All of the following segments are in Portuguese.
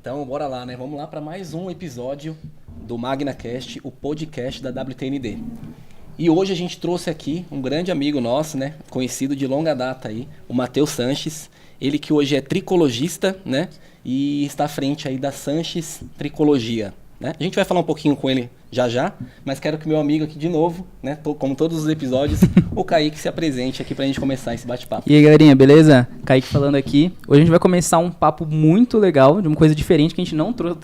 Então, bora lá, né? Vamos lá para mais um episódio do MagnaCast, o podcast da WTND. E hoje a gente trouxe aqui um grande amigo nosso, né? Conhecido de longa data aí, o Matheus Sanches. Ele que hoje é tricologista, né? E está à frente aí da Sanches Tricologia, né? A gente vai falar um pouquinho com ele já, mas quero que meu amigo aqui de novo, né? Como todos os episódios, o Kaique se apresente aqui pra gente começar esse bate-papo. E aí, galerinha, beleza? Kaique falando aqui. Hoje a gente vai começar um papo muito legal, de uma coisa diferente que a gente não trouxe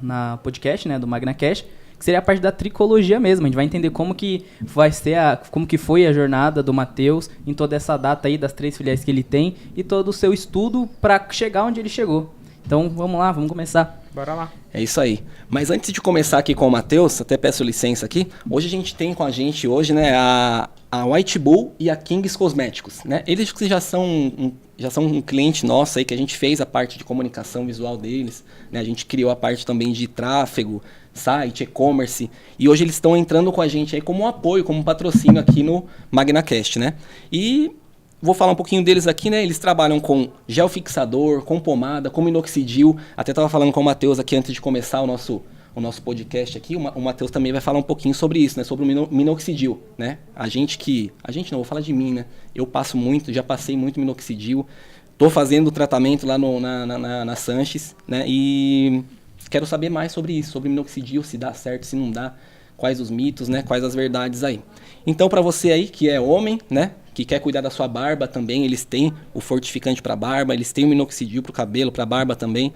na podcast, né? Do MagnaCast, que seria a parte da tricologia mesmo. A gente vai entender como que vai ser como que foi a jornada do Matheus em toda essa data aí das 3 filiais que ele tem e todo o seu estudo para chegar onde ele chegou. Então vamos lá, vamos começar. Bora lá. É isso aí. Mas antes de começar aqui com o Matheus, até peço licença aqui, hoje a gente tem com a gente hoje, né, a White Bull e a Kings Cosméticos, né? Eles que já são um cliente nosso aí, que a gente fez a parte de comunicação visual deles, né? A gente criou a parte também de tráfego, site, e-commerce, e hoje eles estão entrando com a gente aí como um apoio, como um patrocínio aqui no MagnaCast, né? E vou falar um pouquinho deles aqui, né? Eles trabalham com gel fixador, com pomada, com minoxidil. Até estava falando com o Matheus aqui antes de começar o nosso podcast aqui. O Matheus também vai falar um pouquinho sobre isso, né? Sobre o minoxidil, né? A gente não, vou falar de mim, né? Eu passo muito, já passei muito minoxidil. Tô fazendo o tratamento lá na Sanches, né? E quero saber mais sobre isso, sobre minoxidil, se dá certo, se não dá, quais os mitos, né? Quais as verdades aí. Então, para você aí que é homem, né? Que quer cuidar da sua barba também, eles têm o fortificante para barba, eles têm o minoxidil para o cabelo, para barba também.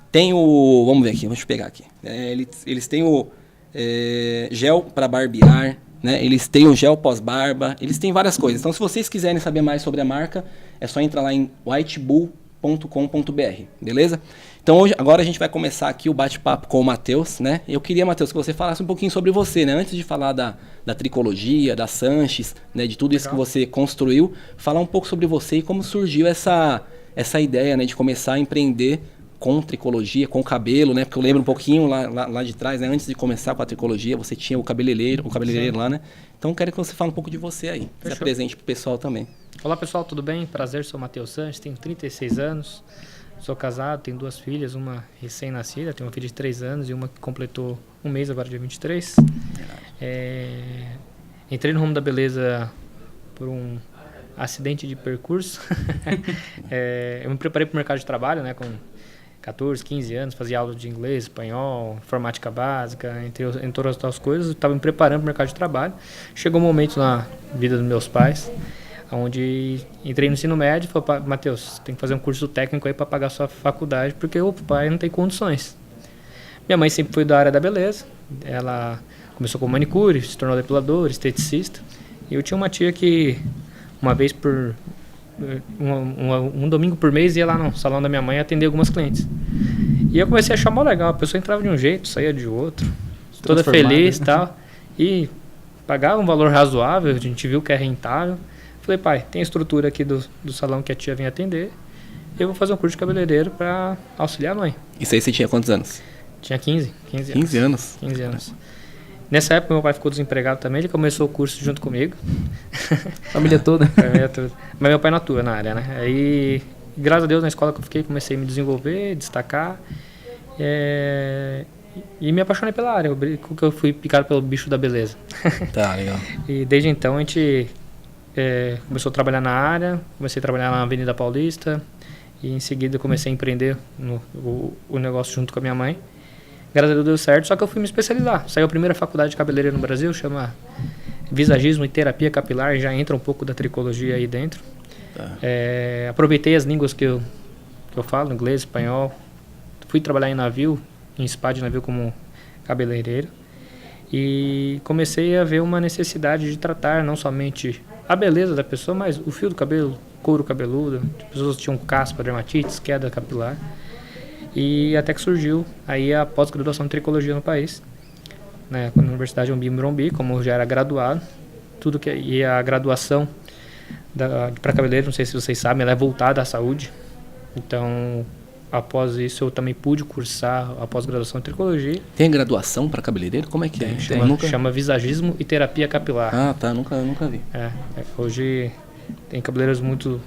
Tem o... Vamos ver aqui, deixa eu pegar aqui. Eles têm o gel para barbear, né? Eles têm o gel pós-barba, eles têm várias coisas. Então, se vocês quiserem saber mais sobre a marca, é só entrar lá em whitebull.com.br, beleza? Então, agora a gente vai começar aqui o bate-papo com o Matheus, né? Eu queria, Matheus, que você falasse um pouquinho sobre você, né? Antes de falar da tricologia, da Sanches, né? De tudo isso que você construiu, falar um pouco sobre você e como surgiu essa ideia, né? De começar a empreender com tricologia, com cabelo, né? Porque eu lembro um pouquinho lá de trás, né? Antes de começar com a tricologia, você tinha o cabeleireiro lá, né? Então, quero que você fale um pouco de você aí. Se apresente pro pessoal também. Olá, pessoal, tudo bem? Prazer, sou o Matheus Sanches, tenho 36 anos. Sou casado, tenho 2 filhas, uma recém-nascida, tenho uma filha de 3 anos e uma que completou um mês agora, dia 23. Entrei no ramo da beleza por um acidente de percurso. Eu me preparei para o mercado de trabalho, né, com 14, 15 anos, fazia aula de inglês, espanhol, informática básica, entre outras coisas. Estava me preparando para o mercado de trabalho. Chegou um momento na vida dos meus pais, onde entrei no ensino médio e falei: Matheus, tem que fazer um curso técnico aí para pagar sua faculdade, porque o pai não tem condições. Minha mãe sempre foi da área da beleza, ela começou como manicure, se tornou depiladora, esteticista, e eu tinha uma tia que uma vez por um domingo por mês ia lá no salão da minha mãe atender algumas clientes. E eu comecei a achar mó legal, a pessoa entrava de um jeito, saía de outro, toda feliz e tal, e pagava um valor razoável, a gente viu que é rentável. Falei: pai, tem a estrutura aqui do salão que a tia vem atender, eu vou fazer um curso de cabeleireiro para auxiliar a mãe. Isso aí você tinha quantos anos? Tinha 15 anos. 15 anos? 15 anos. Nessa época meu pai ficou desempregado também, ele começou o curso junto comigo. Família toda. Família toda. Mas meu pai não atua na área, né? Aí, graças a Deus, na escola que eu fiquei, comecei a me desenvolver, destacar. E me apaixonei pela área, eu fui picado pelo bicho da beleza. Tá, legal. E desde então a gente começou a trabalhar na área, comecei a trabalhar na Avenida Paulista e em seguida comecei a empreender o negócio junto com a minha mãe. Graças a Deus deu certo, só que eu fui me especializar. Saiu a primeira faculdade de cabeleireiro no Brasil, chama Visagismo e Terapia Capilar, já entra um pouco da tricologia aí dentro. Tá. Aproveitei as línguas que eu falo, inglês, espanhol. Fui trabalhar em spa de navio como cabeleireiro. E comecei a ver uma necessidade de tratar não somente a beleza da pessoa, mas o fio do cabelo, couro cabeludo. As pessoas tinham caspa, dermatites, queda capilar. E até que surgiu aí a pós-graduação em tricologia no país, né, na Universidade Umbi Morumbi, como eu já era graduado. E a graduação para cabeleireiro, não sei se vocês sabem, ela é voltada à saúde. Então, após isso, eu também pude cursar a pós-graduação em tricologia. Tem graduação para cabeleireiro? Como é que é? Chama Visagismo e Terapia Capilar. Ah, tá. Nunca vi. Hoje Tem cabeleireiros muito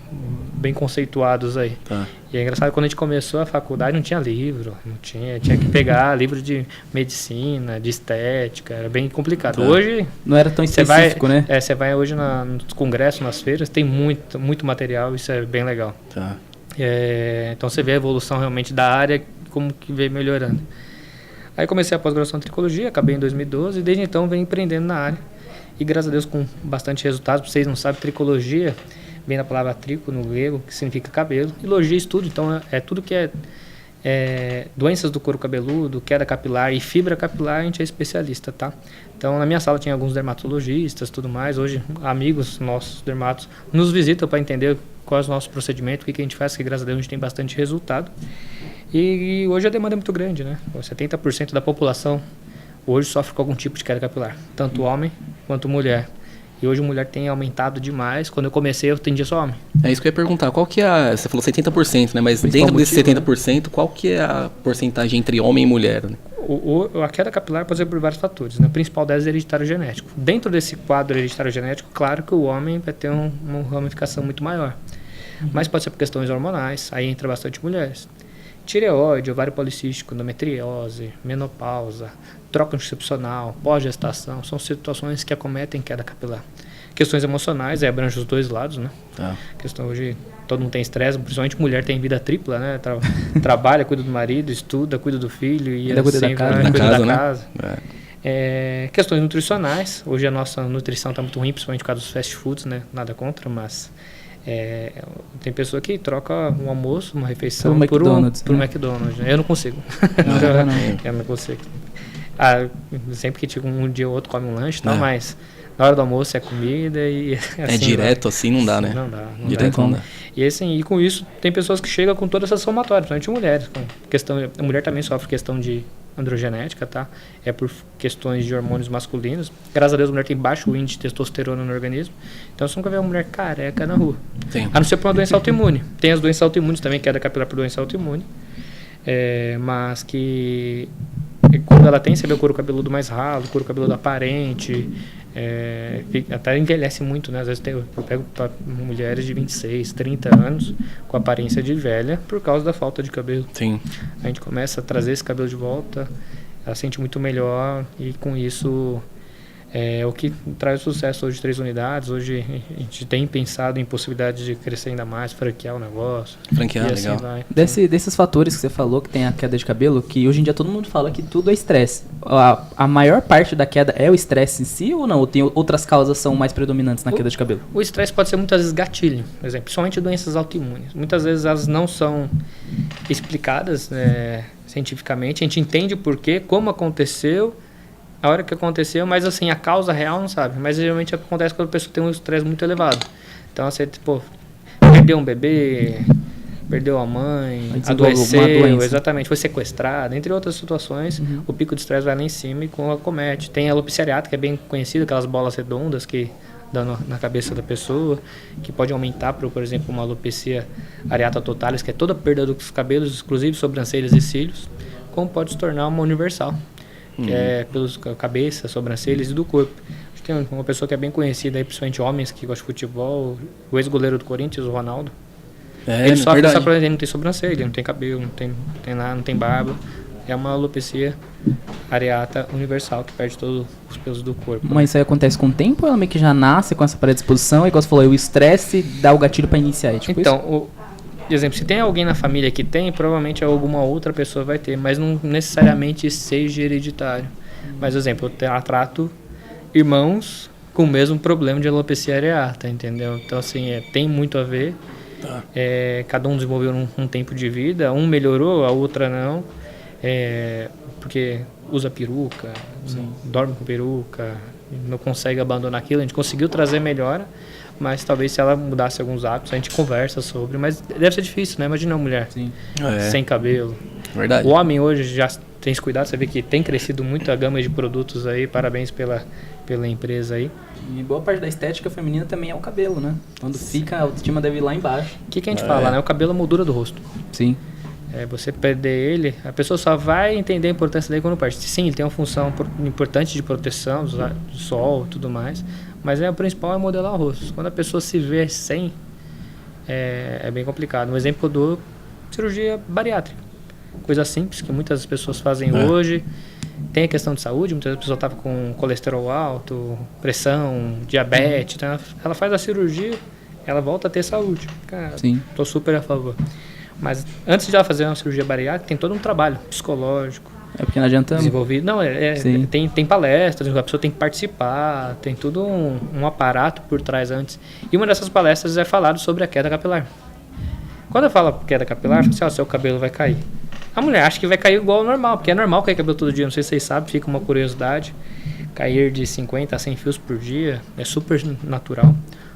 bem conceituados aí. Tá. E é engraçado, quando a gente começou a faculdade não tinha livro, tinha que pegar livro de medicina, de estética, era bem complicado. Tá. Hoje... Não era tão específico, né? Você vai hoje nos congressos, nas feiras, tem muito material, isso é bem legal. Tá. Então você vê a evolução realmente da área, como que veio melhorando. Aí comecei a pós-graduação em tricologia, acabei em 2012 e desde então venho empreendendo na área. E graças a Deus com bastante resultados. Vocês não sabem, tricologia vem da palavra trico no grego, que significa cabelo. E logia estudo, então é tudo que é doenças do couro cabeludo, queda capilar e fibra capilar, a gente é especialista, tá? Então na minha sala tinha alguns dermatologistas e tudo mais. Hoje amigos nossos dermatos nos visitam para entender qual é o nosso procedimento, o que a gente faz, que graças a Deus a gente tem bastante resultado. E hoje a demanda é muito grande, né? 70% da população hoje sofre com algum tipo de queda capilar, tanto homem quanto mulher. E hoje a mulher tem aumentado demais. Quando eu comecei, eu atendia só homem. É isso que eu ia perguntar. Qual que é você falou 70%, né? Mas Principal dentro desse motivo, 70%, qual que é a porcentagem entre homem e mulher, né? A queda capilar pode ser por vários fatores, né? O principal delas é hereditário genético. Dentro desse quadro hereditário genético, claro que o homem vai ter uma ramificação muito maior. Mas pode ser por questões hormonais, aí entra bastante mulheres. Tireoide, ovário policístico, endometriose, menopausa, troca anticoncepcional, pós-gestação, são situações que acometem queda capilar. Questões emocionais, abrange os dois lados, né? Tá. Questão hoje, todo mundo tem estresse, principalmente mulher tem vida tripla, né? Trabalha, cuida do marido, estuda, cuida do filho e cuida da casa, cuida da né? casa. Questões nutricionais, hoje a nossa nutrição está muito ruim, principalmente por causa dos fast foods, né? Nada contra, mas... tem pessoa que troca um almoço, uma refeição por né? McDonald's. Eu não consigo. Não. Eu não consigo. Sempre que um dia ou outro come um lanche, tal, É. mas na hora do almoço é comida e assim, direto assim, não dá, né? Não dá. Direto não dá. E assim, e com isso tem pessoas que chegam com todas essas somatórias, principalmente mulheres. A mulher também sofre questão de androgenética, tá? É por questões de hormônios masculinos. Graças a Deus a mulher tem baixo índice de testosterona no organismo. Então você nunca vê uma mulher careca na rua. Sim. A não ser por uma doença autoimune. Tem as doenças autoimunes também, queda capilar por doença autoimune. Mas que quando ela tem, você vê o couro cabeludo mais ralo, o couro cabeludo aparente, até envelhece muito, né? Às vezes eu pego mulheres de 26, 30 anos com aparência de velha por causa da falta de cabelo. Sim. A gente começa a trazer esse cabelo de volta, ela sente muito melhor e com isso o que traz sucesso hoje de 3 unidades. Hoje a gente tem pensado em possibilidades de crescer ainda mais, franquear o negócio. Franquear, e assim legal. vai. Desses fatores que você falou, que tem a queda de cabelo, que hoje em dia todo mundo fala que tudo é estresse. A maior parte da queda é o estresse em si ou não? Ou tem outras causas que são mais predominantes na queda de cabelo? O estresse pode ser muitas vezes gatilho, por exemplo, principalmente doenças autoimunes. Muitas vezes elas não são explicadas cientificamente, a gente entende o porquê, como aconteceu, a hora que aconteceu, mas assim, a causa real não sabe. Mas geralmente acontece quando a pessoa tem um estresse muito elevado. Então você, perdeu um bebê, perdeu a mãe, adoeceu, exatamente, foi sequestrado, entre outras situações, o pico de estresse vai lá em cima e acomete. Tem a alopecia areata, que é bem conhecida, aquelas bolas redondas que dão na cabeça da pessoa, que pode aumentar para, por exemplo, uma alopecia areata totalis, que é toda a perda dos cabelos, inclusive sobrancelhas e cílios, como pode se tornar uma universal, que é pelos cabeça, sobrancelhas e do corpo. Tem uma pessoa que é bem conhecida, aí, principalmente homens que gostam de futebol, o ex-goleiro do Corinthians, o Ronaldo. Ele sofre dessa problema, ele não tem sobrancelha, ele não tem cabelo, não tem nada, não tem barba. É uma alopecia areata universal, que perde todos os pelos do corpo. Mas isso aí acontece com o tempo ou ela meio que já nasce com essa predisposição? Igual você falou, o estresse dá o gatilho para iniciar, tipo então, por exemplo, se tem alguém na família que tem, provavelmente alguma outra pessoa vai ter, mas não necessariamente seja hereditário. Mas, por exemplo, eu trato irmãos com o mesmo problema de alopecia areata, entendeu? Então, assim, tem muito a ver. Cada um desenvolveu um tempo de vida, um melhorou, a outra não. Porque usa peruca, dorme com peruca, não consegue abandonar aquilo. A gente conseguiu trazer melhora, mas talvez se ela mudasse alguns hábitos, a gente conversa sobre. Mas deve ser difícil, né? Imagina uma mulher sem cabelo. Verdade. O homem hoje já tem esse cuidado, você vê que tem crescido muito a gama de produtos aí, parabéns pela empresa aí. E boa parte da estética feminina também é o cabelo, né? Quando fica, a autoestima deve ir lá embaixo. O que a gente fala, né? O cabelo é a moldura do rosto. Sim. Você perder ele, a pessoa só vai entender a importância dele quando perde. Sim, ele tem uma função importante de proteção do sol e tudo mais, mas o principal é modelar o rosto. Quando a pessoa se vê sem, é bem complicado. Um exemplo que eu dou, cirurgia bariátrica. Coisa simples que muitas pessoas fazem hoje. Tem a questão de saúde, muitas pessoas estavam com colesterol alto, pressão, diabetes. Então ela faz a cirurgia, ela volta a ter saúde. Cara, estou super a favor. Mas antes de ela fazer uma cirurgia bariátrica, tem todo um trabalho psicológico. Porque não adianta... Desenvolvido. Não, tem palestras, a pessoa tem que participar, tem tudo um aparato por trás antes. E uma dessas palestras é falado sobre a queda capilar. Quando eu falo queda capilar, eu falo assim, seu cabelo vai cair. A mulher acha que vai cair igual ao normal, porque é normal cair cabelo todo dia, não sei se vocês sabem, fica uma curiosidade. Cair de 50 a 100 fios por dia é super natural.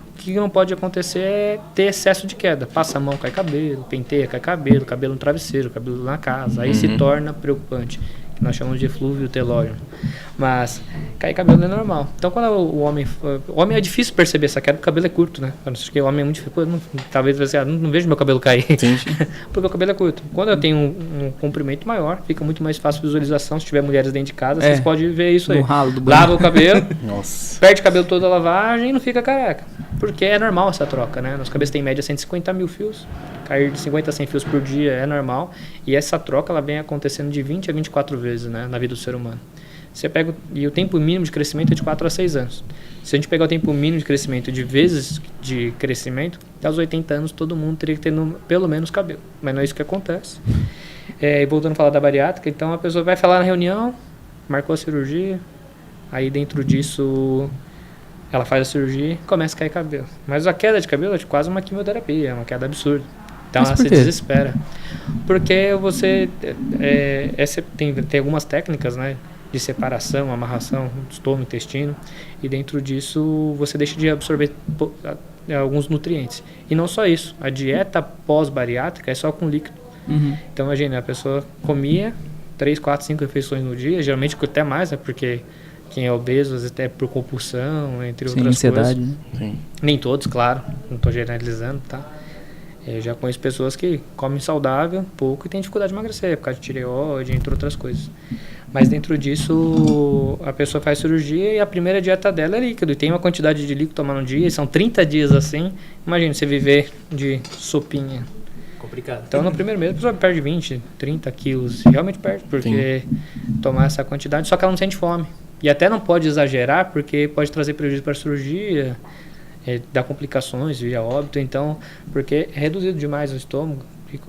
O que não pode acontecer é ter excesso de queda. Passa a mão, cai cabelo, penteia, cai cabelo no travesseiro, cabelo na casa. Aí se torna preocupante, que nós chamamos de eflúvio telógeno. Mas cair cabelo é normal. Então quando o homem é difícil perceber essa queda, porque o cabelo é curto, né? Porque o homem é muito difícil. Talvez você não vejo meu cabelo cair. Porque o cabelo é curto. Quando eu tenho um comprimento maior, fica muito mais fácil visualização. Se tiver mulheres dentro de casa, vocês podem ver isso aí. Lava o cabelo, perde o cabelo toda a lavagem e não fica careca. Porque é normal essa troca, né? Nossa cabeça tem em média 150 mil fios. Cair de 50 a 100 fios por dia é normal. E essa troca ela vem acontecendo de 20 a 24 vezes, né, na vida do ser humano. Você pega, e o tempo mínimo de crescimento é de 4 a 6 anos. Se a gente pegar o tempo mínimo de crescimento de vezes de crescimento, até os 80 anos todo mundo teria que ter pelo menos cabelo. Mas não é isso que acontece. E voltando a falar da bariátrica, então a pessoa vai falar na reunião, marcou a cirurgia, aí dentro disso ela faz a cirurgia e começa a cair cabelo. Mas a queda de cabelo é quase uma quimioterapia, é uma queda absurda. Então ela se desespera. Porque você tem algumas técnicas, né, de separação, amarração do estômago, intestino, e dentro disso você deixa de absorver alguns nutrientes. E não só isso, a dieta pós-bariátrica é só com líquido. Então imagina, a pessoa comia 3, 4, 5 refeições no dia, geralmente até mais, né, porque quem é obeso, às vezes até por compulsão, entre outras ansiedade, coisas. Né? Nem todos, claro, não estou generalizando, tá? Eu já conheço pessoas que comem saudável pouco e têm dificuldade de emagrecer, por causa de tireoide, entre outras coisas. Mas dentro disso, a pessoa faz cirurgia e a primeira dieta dela é líquido. E tem uma quantidade de líquido tomar no dia, e são 30 dias assim. Imagina você viver de sopinha. Complicado. Então no primeiro mês a pessoa perde 20, 30 quilos. Realmente perde, porque tomar essa quantidade, só que ela não sente fome. E até não pode exagerar, porque pode trazer prejuízo para a cirurgia, dar complicações via óbito, então, porque é reduzido demais o estômago,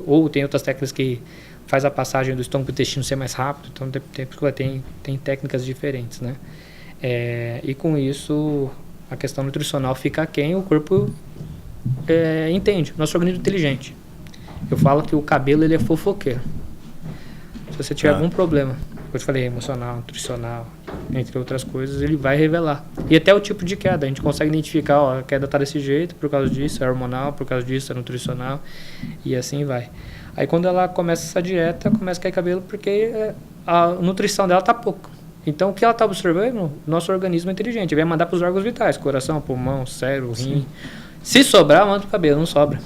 ou tem outras técnicas que faz a passagem do estômago para o intestino ser mais rápido, então tem técnicas diferentes, né? E com isso, a questão nutricional fica aquém, o corpo entende, nosso organismo é inteligente. Eu falo que o cabelo ele é fofoqueiro. Se você tiver algum problema, eu te falei, emocional, nutricional, entre outras coisas, ele vai revelar. E até o tipo de queda, a gente consegue identificar, ó, a queda está desse jeito, por causa disso, é hormonal, por causa disso, é nutricional, e assim vai. Aí quando ela começa essa dieta, começa a cair cabelo, porque a nutrição dela está pouco. Então o que ela está absorvendo, nosso organismo é inteligente, vai mandar para os órgãos vitais, coração, pulmão, cérebro, rim. Se sobrar, manda para o cabelo, não sobra.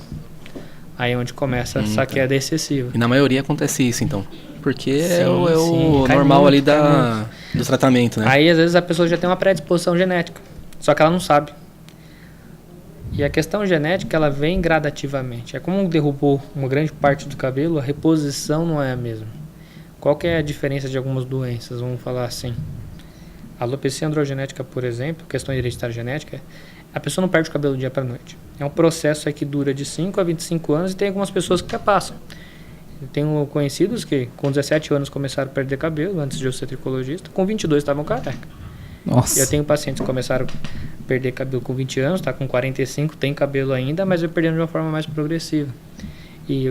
Aí é onde começa essa queda excessiva. E na maioria acontece isso, então? Porque é o normal ali do tratamento, né? Aí às vezes a pessoa já tem uma predisposição genética, só que ela não sabe. E a questão genética, ela vem gradativamente. É como derrubou uma grande parte do cabelo, a reposição não é a mesma. Qual que é a diferença de algumas doenças? Vamos falar assim. A alopecia androgenética, por exemplo, questão hereditária genética, a pessoa não perde o cabelo do dia para a noite. É um processo aí que dura de 5 a 25 anos e tem algumas pessoas que passam. Eu tenho conhecidos que com 17 anos começaram a perder cabelo, antes de eu ser tricologista, com 22 estavam careca. Nossa. Eu tenho pacientes que começaram a perder cabelo com 20 anos, tá com 45, tem cabelo ainda, mas vai perdendo de uma forma mais progressiva. E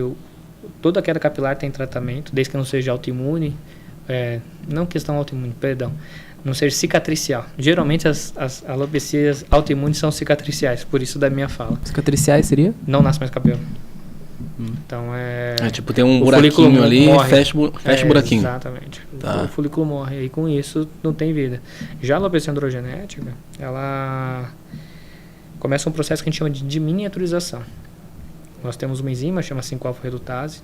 toda queda capilar tem tratamento, desde que não seja autoimune, não questão autoimune, perdão, não seja cicatricial. Geralmente as alopecias autoimunes são cicatriciais, por isso da minha fala. Cicatriciais seria? Não nasce mais cabelo. Então tipo, tem um buraquinho ali e fecha o buraquinho. Exatamente. Tá. O folículo morre e com isso não tem vida. Já a alopecia androgenética, ela começa um processo que a gente chama de miniaturização. Nós temos uma enzima, chama 5-alfa-redutase.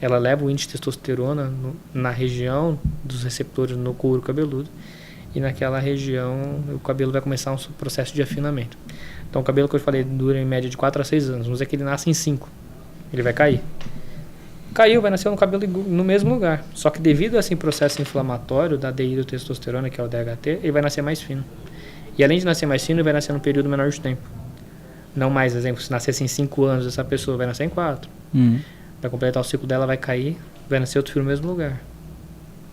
ela leva o índice de testosterona na região dos receptores no couro cabeludo, e naquela região o cabelo vai começar um processo de afinamento. Então o cabelo que eu falei dura em média de 4 a 6 anos, vamos dizer que ele nasce em 5, ele vai cair. Caiu, vai nascer um cabelo no mesmo lugar, só que devido a esse processo inflamatório da dihidrotestosterona, que é o DHT, ele vai nascer mais fino. E além de nascer mais fino, ele vai nascer num período menor de tempo. Não mais, exemplo, se nascesse em 5 anos, essa pessoa vai nascer em 4. Vai completar o ciclo dela, vai cair, vai nascer outro fio no mesmo lugar.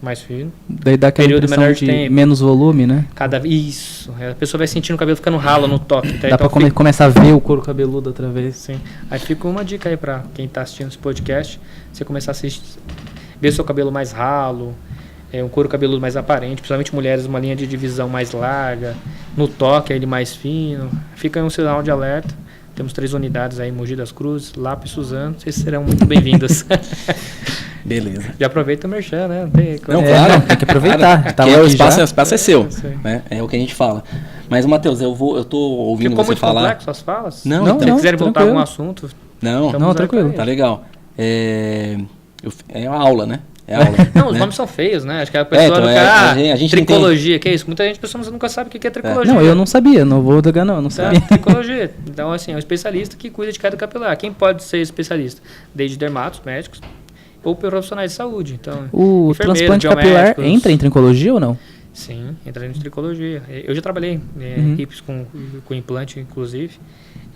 Mais fino. Daí dá aquela Período impressão menor de de tempo. menos volume, né? Isso. A pessoa vai sentindo o cabelo ficando ralo no toque. Dá pra começar a ver o couro cabeludo outra vez. Sim. Aí fica uma dica aí pra quem tá assistindo esse podcast. Você começar a assistir, ver o seu cabelo mais ralo, um couro cabeludo mais aparente, principalmente mulheres, uma linha de divisão mais larga, no toque ele mais fino. Fica aí um sinal de alerta. Temos 3 unidades aí, Mogi das Cruzes, Lapa e Suzano. Vocês serão muito bem-vindas. Beleza. Já aproveita o merchan, né? Não, claro. Tem que aproveitar. Claro, o espaço é seu. Né? É o que a gente fala. Mas, Matheus, eu tô ouvindo Ficou você muito falar... complexo as falas? Não, Se então, quiserem voltar a algum assunto... Não, tranquilo. Tá legal. É uma aula, né? É aula. Não, os né? nomes são feios, né? Acho que a pessoa não quer... a gente tricologia, que é isso? Muita gente pessoa nunca sabe o que é tricologia. Não, eu não sabia, não vou negar não, não sabia. Tricologia. Então, assim, é um especialista que cuida de cada capilar. Quem pode ser especialista? Desde dermatos, médicos, ou profissionais de saúde. Então, o transplante capilar entra em tricologia ou não? Sim, entra em tricologia. Eu já trabalhei em equipes com implante, inclusive.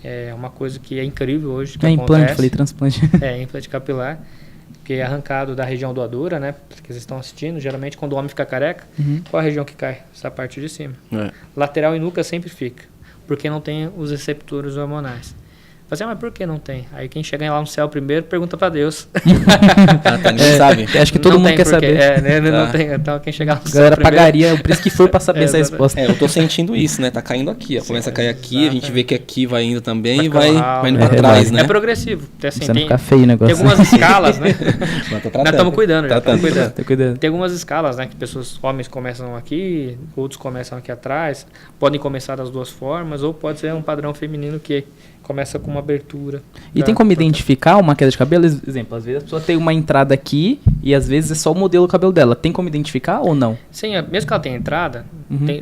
É uma coisa que é incrível hoje. Que implante, falei transplante. Implante capilar. Que é arrancado da região doadora, né? Que vocês estão assistindo. Geralmente, quando o homem fica careca, qual a região que cai? Essa parte de cima. Lateral e nuca sempre fica. Porque não tem os receptores hormonais. Assim, mas por que não tem? Aí quem chega lá no céu primeiro pergunta pra Deus. Ninguém sabe. Acho que todo mundo quer saber. Não tem. Então quem chegar no céu galera primeiro... pagaria o preço que for pra saber essa resposta. Eu tô sentindo isso, né? Tá caindo aqui. Ó. Começa a cair aqui, exatamente. A gente vê que aqui vai indo também e vai indo pra trás, né? É progressivo. Assim, Precisa ficar feio o negócio. Tem algumas escalas, né? Nós estamos cuidando, já estamos cuidando. Tem algumas escalas, né? Que homens começam aqui, outros começam aqui atrás. Podem começar das duas formas, ou pode ser um padrão feminino que começa com uma abertura. E tem como identificar uma queda de cabelo? Exemplo, às vezes a pessoa tem uma entrada aqui e às vezes é só o modelo do cabelo dela. Tem como identificar ou não? Sim, mesmo que ela tenha entrada,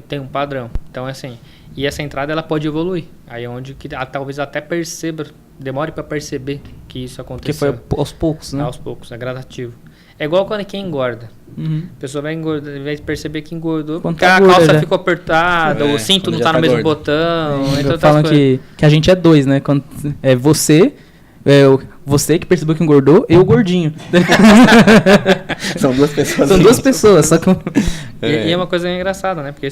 tem um padrão. Então, assim, e essa entrada ela pode evoluir. Aí é onde que talvez até perceba, demore para perceber que isso aconteceu. Que foi aos poucos, né? Aos poucos, é gradativo. É igual quando quem engorda. A pessoa vai engordar, vai perceber que engordou porque a calça ficou apertada, o cinto não tá no mesmo botão. Então falam que a gente é 2, né? Quando é você que percebeu que engordou, eu gordinho. São 2 pessoas. São 2 pessoas, só que... E é uma coisa engraçada, né? Porque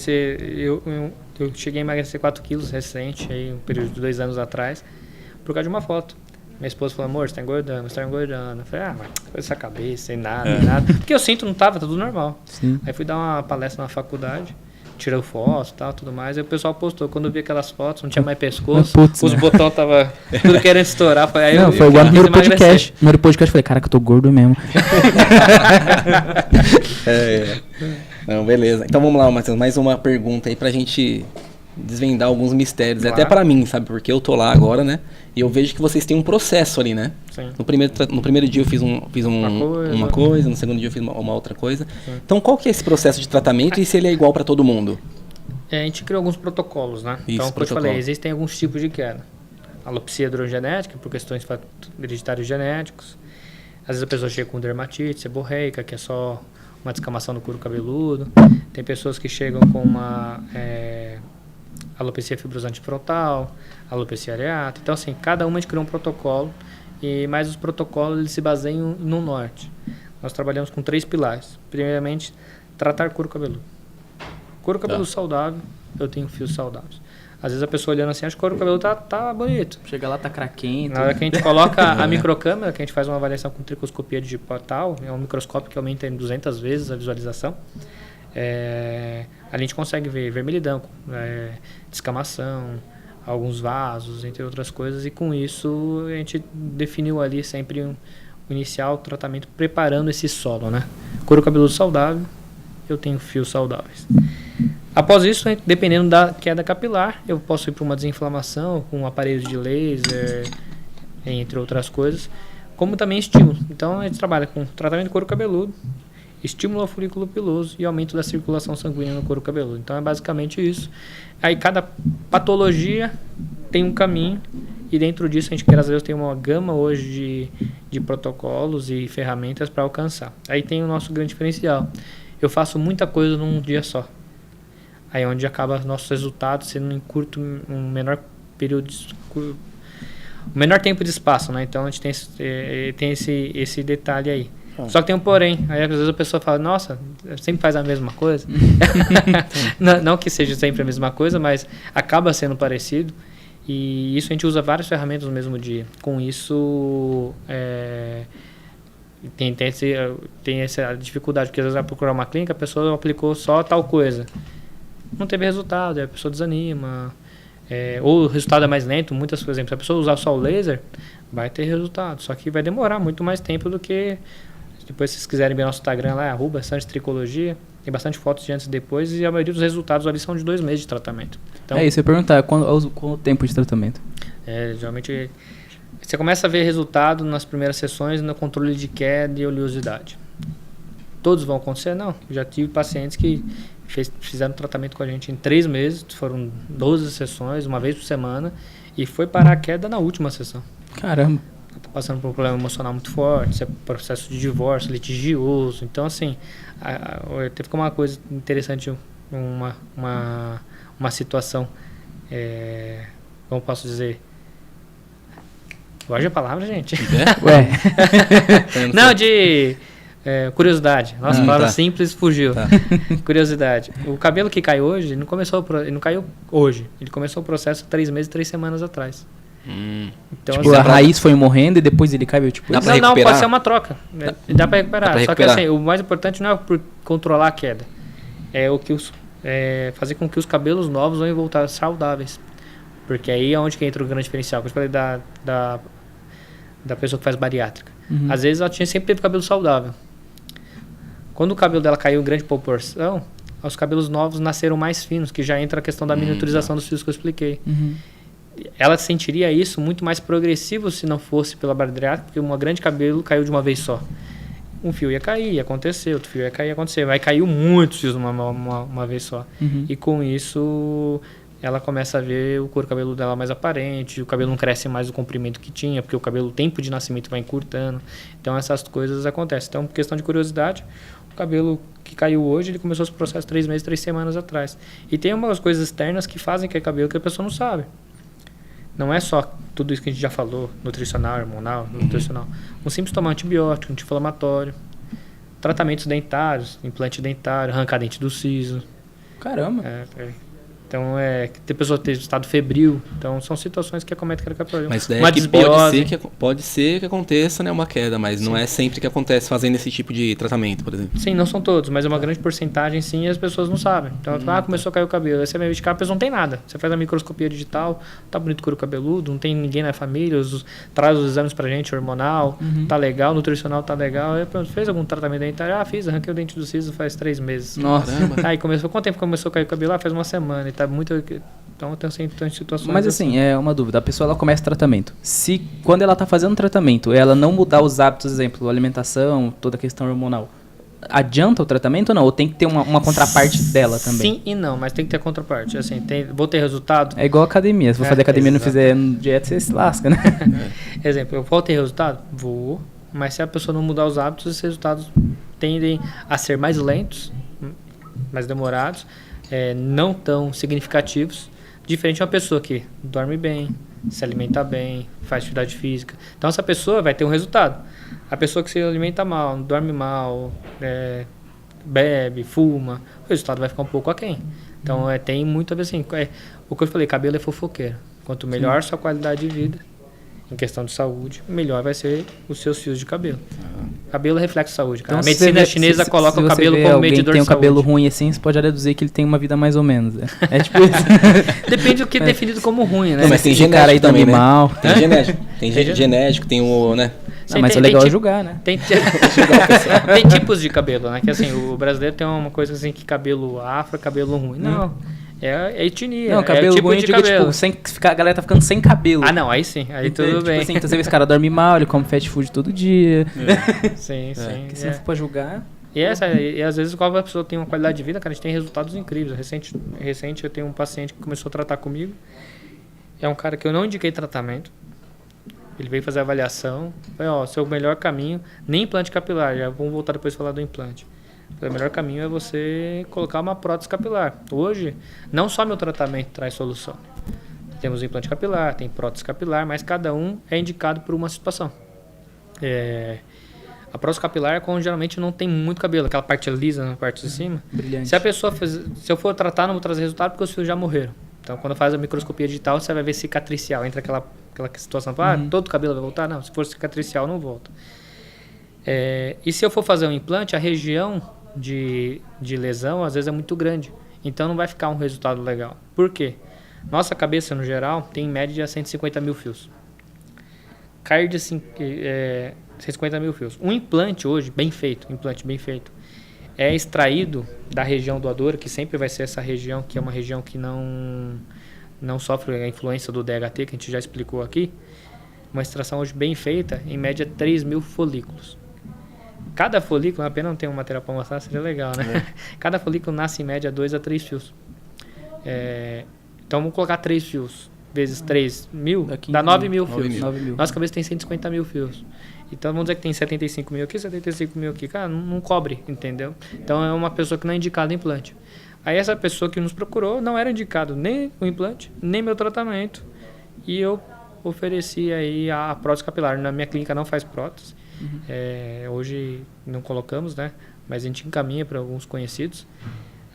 eu cheguei a emagrecer 4 quilos recente, aí, um período de 2 anos atrás, por causa de uma foto. Minha esposa falou, amor, você tá engordando, você tá engordando. Eu falei, mas foi essa cabeça, sem nada, nada. Porque eu sinto, não tava, tudo normal. Sim. Aí fui dar uma palestra na faculdade, tirei foto e tal, tudo mais. Aí o pessoal postou, quando eu vi aquelas fotos, não tinha mais pescoço, os botões tava tudo querendo estourar. Aí não, foi igual no primeiro podcast. No primeiro podcast eu falei, cara, que eu tô gordo mesmo. Não, beleza. Então vamos lá, Matheus, mais uma pergunta aí pra gente desvendar alguns mistérios, claro. Até pra mim, sabe? Porque eu tô lá agora, né? E eu vejo que vocês têm um processo ali, né? Sim. No primeiro dia eu fiz uma coisa, no segundo dia eu fiz uma outra coisa. Sim. Então qual que é esse processo de tratamento e se ele é igual pra todo mundo? A gente criou alguns protocolos, né? Isso, então, como eu te falei, existem alguns tipos de queda. Alopecia hidrogenética, por questões hereditários genéticos. Às vezes a pessoa chega com dermatite seborreica, que é só uma descamação do couro cabeludo. Tem pessoas que chegam com uma alopecia fibrosante frontal, alopecia areata. Então, assim, cada uma a gente criou um protocolo, mas os protocolos eles se baseiam no norte. Nós trabalhamos com 3 pilares. Primeiramente, tratar couro cabeludo. Couro cabeludo saudável, eu tenho fios saudáveis. Às vezes a pessoa olhando assim, acha que o couro cabeludo tá bonito. Chega lá, tá craquento. Na hora que a gente coloca a microcâmera, que a gente faz uma avaliação com tricoscopia digital, é um microscópio que aumenta em 200 vezes a visualização. A gente consegue ver vermelhidão, descamação, alguns vasos, entre outras coisas, e com isso a gente definiu ali sempre o inicial tratamento preparando esse solo, né? Couro cabeludo saudável, eu tenho fios saudáveis. Após isso, dependendo da queda capilar, eu posso ir para uma desinflamação com um aparelho de laser, entre outras coisas. como também estímulo. Então a gente trabalha com tratamento de couro cabeludo, estímulo ao folículo piloso e aumento da circulação sanguínea no couro cabeludo. Então é basicamente isso. Aí cada patologia tem um caminho e dentro disso a gente, graças a Deus, tem uma gama hoje de protocolos e ferramentas para alcançar. Aí tem o nosso grande diferencial. Eu faço muita coisa num dia só. Aí é onde acaba nossos resultados sendo em curto, um menor período, o menor tempo de espaço, né? Então a gente tem esse detalhe aí. Só que tem um porém. Aí às vezes a pessoa fala, nossa, sempre faz a mesma coisa. não que seja sempre a mesma coisa, mas acaba sendo parecido. E isso a gente usa várias ferramentas no mesmo dia. Com isso, tem essa dificuldade, porque às vezes vai procurar uma clínica, a pessoa aplicou só tal coisa. Não teve resultado, aí a pessoa desanima. Ou o resultado é mais lento, muitas coisas. Por exemplo, se a pessoa usar só o laser, vai ter resultado. Só que vai demorar muito mais tempo do que... Depois, se vocês quiserem ver nosso Instagram lá, é @sandestricologia. Tem bastante fotos de antes e depois. E a maioria dos resultados ali são de 2 meses de tratamento. Então, isso, eu ia perguntar, qual o tempo de tratamento? Geralmente, você começa a ver resultado nas primeiras sessões no controle de queda e oleosidade. Todos vão acontecer? Não. Já tive pacientes que fizeram tratamento com a gente em 3 meses. Foram 12 sessões, uma vez por semana. E foi parar a queda na última sessão. Caramba. Tá passando por um problema emocional muito forte, processo de divórcio litigioso. Então, assim, teve uma coisa interessante, uma situação, como posso dizer? Gosta a palavra, gente? Ué. Não, de curiosidade. Nossa, palavra simples fugiu. Tá. Curiosidade. O cabelo que cai hoje, ele não caiu hoje. Ele começou o processo 3 meses, 3 semanas atrás. Então, Tipo, a raiz foi morrendo e depois ele caiu, tipo... Dá pra não, recuperar? pode ser uma troca. Dá pra recuperar. Dá pra Só que recuperar. assim, o mais importante não é por controlar a queda. É fazer com que os cabelos novos vão voltar saudáveis. Porque aí é onde que entra o grande diferencial. Que eu falei da pessoa que faz bariátrica. Às vezes ela sempre teve cabelo saudável. Quando o cabelo dela caiu em grande proporção, os cabelos novos nasceram mais finos, que já entra a questão da miniaturização dos fios que eu expliquei. Ela sentiria isso muito mais progressivo se não fosse pela bariátrica, porque um grande cabelo caiu de uma vez só. Um fio ia cair, ia acontecer, outro fio ia cair, ia acontecer. Aí caiu muitos fios uma vez só. E com isso, ela começa a ver o couro cabeludo dela mais aparente, o cabelo não cresce mais do comprimento que tinha, porque o tempo de nascimento vai encurtando. Então essas coisas acontecem. Então, questão de curiosidade, o cabelo que caiu hoje, ele começou esse processo 3 meses, 3 semanas atrás. E tem umas coisas externas que fazem que é cabelo que a pessoa não sabe. Não é só tudo isso que a gente já falou, nutricional, hormonal, nutricional. Um simples tomar antibiótico, anti-inflamatório, tratamentos dentários, implante dentário, arrancar dente do siso. Caramba. Então, tem pessoa ter estado febril. Então, são situações que acometem qualquer problema. Mas daí uma desbiose. pode ser que aconteça, né, uma queda, mas não é sempre que acontece fazendo esse tipo de tratamento, por exemplo. Sim, não são todos, mas é uma grande porcentagem sim e as pessoas não sabem. Então, começou a cair o cabelo. Aí você vai verificar, a pessoa não tem nada. Você faz a microscopia digital, tá bonito o couro cabeludo, não tem ninguém na família, traz os exames pra gente, hormonal, tá legal, nutricional tá legal. Aí, pronto, fez algum tratamento dentário? Fiz, arranquei o dente do siso faz 3 meses. Nossa. Aí começou, quanto tempo começou a cair o cabelo? Faz uma semana. Tá muito... Então tem situações. Mas assim, é uma dúvida. A pessoa ela começa o tratamento. Se quando ela tá fazendo o tratamento, ela não mudar os hábitos, exemplo, alimentação, toda a questão hormonal, adianta o tratamento ou não? Ou tem que ter uma contraparte dela também? Sim e não, mas tem que ter contraparte. Assim, vou ter resultado? É igual academia. Se for fazer academia e não fizer dieta, você se lasca, né? Exemplo, eu vou ter resultado? Vou. Mas se a pessoa não mudar os hábitos, esses resultados tendem a ser mais lentos, mais demorados, não tão significativos, diferente de uma pessoa que dorme bem, se alimenta bem, faz atividade física. Então essa pessoa vai ter um resultado. A pessoa que se alimenta mal, dorme mal, bebe, fuma, o resultado vai ficar um pouco aquém. Então tem muito a ver assim. O que eu falei, cabelo é fofoqueiro. Quanto melhor sua qualidade de vida, em questão de saúde, melhor vai ser os seus fios de cabelo. Cabelo é reflexo de saúde, cara. Então, a medicina chinesa coloca o cabelo como medidor de tem um saúde. cabelo ruim assim, você pode deduzir que ele tem uma vida mais ou menos. É tipo isso. Depende do que é definido como ruim, né? Não, mas tem Esse cara aí genético também, dorme né? mal. Tem genético. Tem genético, tem o, né? Não, mas é legal julgar, né? Tem tipos de cabelo, né? Que assim, o brasileiro tem uma coisa assim que cabelo afro é cabelo ruim. Não. É etnia. Não, cabelo tipo ruim, de eu digo, cabelo. tipo, a galera tá ficando sem cabelo. Ah, não, aí sim, aí Então, tudo tipo bem. assim, então você vê esse cara dorme mal, ele come fast food todo dia. Sim, sim. Porque se não for pra julgar... E às vezes quando a pessoa tem uma qualidade de vida, cara, a gente tem resultados incríveis. Recente eu tenho um paciente que começou a tratar comigo. É um cara que eu não indiquei tratamento. Ele veio fazer a avaliação. Falei, ó, seu melhor caminho, nem implante capilar, já vamos voltar depois a falar do implante. Falei, o melhor caminho é você colocar uma prótese capilar. Hoje, não só meu tratamento traz solução. Temos implante capilar, tem prótese capilar, mas cada um é indicado por uma situação. A prótese capilar é quando geralmente não tem muito cabelo, aquela parte lisa na parte de cima. Brilhante. Se eu for tratar, não vou trazer resultado porque os fios já morreram. Então, quando faz a microscopia digital, você vai ver cicatricial. Entra aquela situação, todo o cabelo vai voltar? Não, se for cicatricial, não volta. E se eu for fazer um implante, a região de lesão, às vezes, é muito grande. Então, não vai ficar um resultado legal. Por quê? Nossa cabeça, no geral, tem em média 150 mil fios. Cair de 150 mil fios. Um implante hoje, implante bem feito, é extraído da região doadora, que sempre vai ser essa região, que é uma região que não sofre a influência do DHT, que a gente já explicou aqui. Uma extração hoje bem feita, em média 3 mil folículos. Cada folículo, a pena não ter um material para mostrar, seria legal, né? Cada folículo nasce em média 2 a 3 fios. Então vamos colocar 3 fios vezes 3 mil, dá 9 mil fios. 9 mil. Nossa cabeça tem 150 mil fios. Então vamos dizer que tem 75 mil aqui, 75 mil aqui. Cara, não cobre, entendeu? Então é uma pessoa que não é indicada implante. Aí essa pessoa que nos procurou não era indicado nem o implante, nem meu tratamento. E eu ofereci aí a prótese capilar. Na minha clínica não faz prótese. Hoje não colocamos, né? Mas a gente encaminha para alguns conhecidos.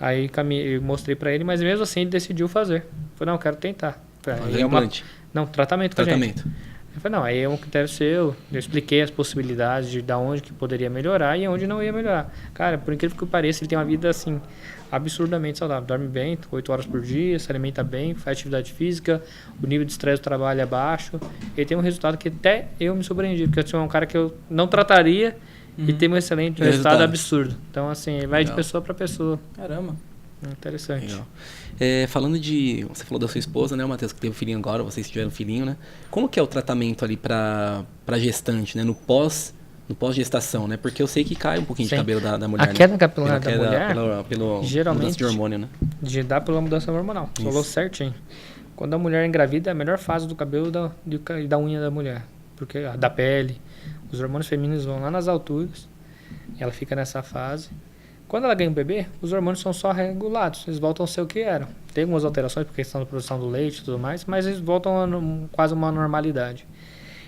Aí eu mostrei para ele, mas mesmo assim ele decidiu fazer. Falei, não, eu quero tentar. Fazer implante? Não, tratamento. Eu falei, não, aí é um critério seu. Eu expliquei as possibilidades de onde que poderia melhorar e onde não ia melhorar. Cara, por incrível que pareça, ele tem uma vida assim absurdamente saudável. Dorme bem, 8 horas por dia, se alimenta bem, faz atividade física, o nível de estresse do trabalho é baixo. Ele tem um resultado que até eu me surpreendi, porque eu tinha um cara que eu não trataria e tem um excelente resultado absurdo. Então, assim, vai de pessoa para pessoa. Caramba. Interessante. Legal. Falando você falou da sua esposa, né, Matheus, que teve filhinho agora, vocês tiveram filhinho, né? Como que é o tratamento ali pra gestante, né? No pós-gestação, né? Porque eu sei que cai um pouquinho de cabelo da mulher, a queda capilar da mulher, pela geralmente, mudança de hormônio, né? Dá pela mudança hormonal. Falou certinho. Quando a mulher é engravida, é a melhor fase do cabelo e da unha da mulher. Porque da pele, os hormônios femininos vão lá nas alturas, ela fica nessa fase. Quando ela ganha um bebê, os hormônios são só regulados, eles voltam a ser o que eram. Tem algumas alterações por questão da produção do leite e tudo mais, mas eles voltam a quase uma normalidade.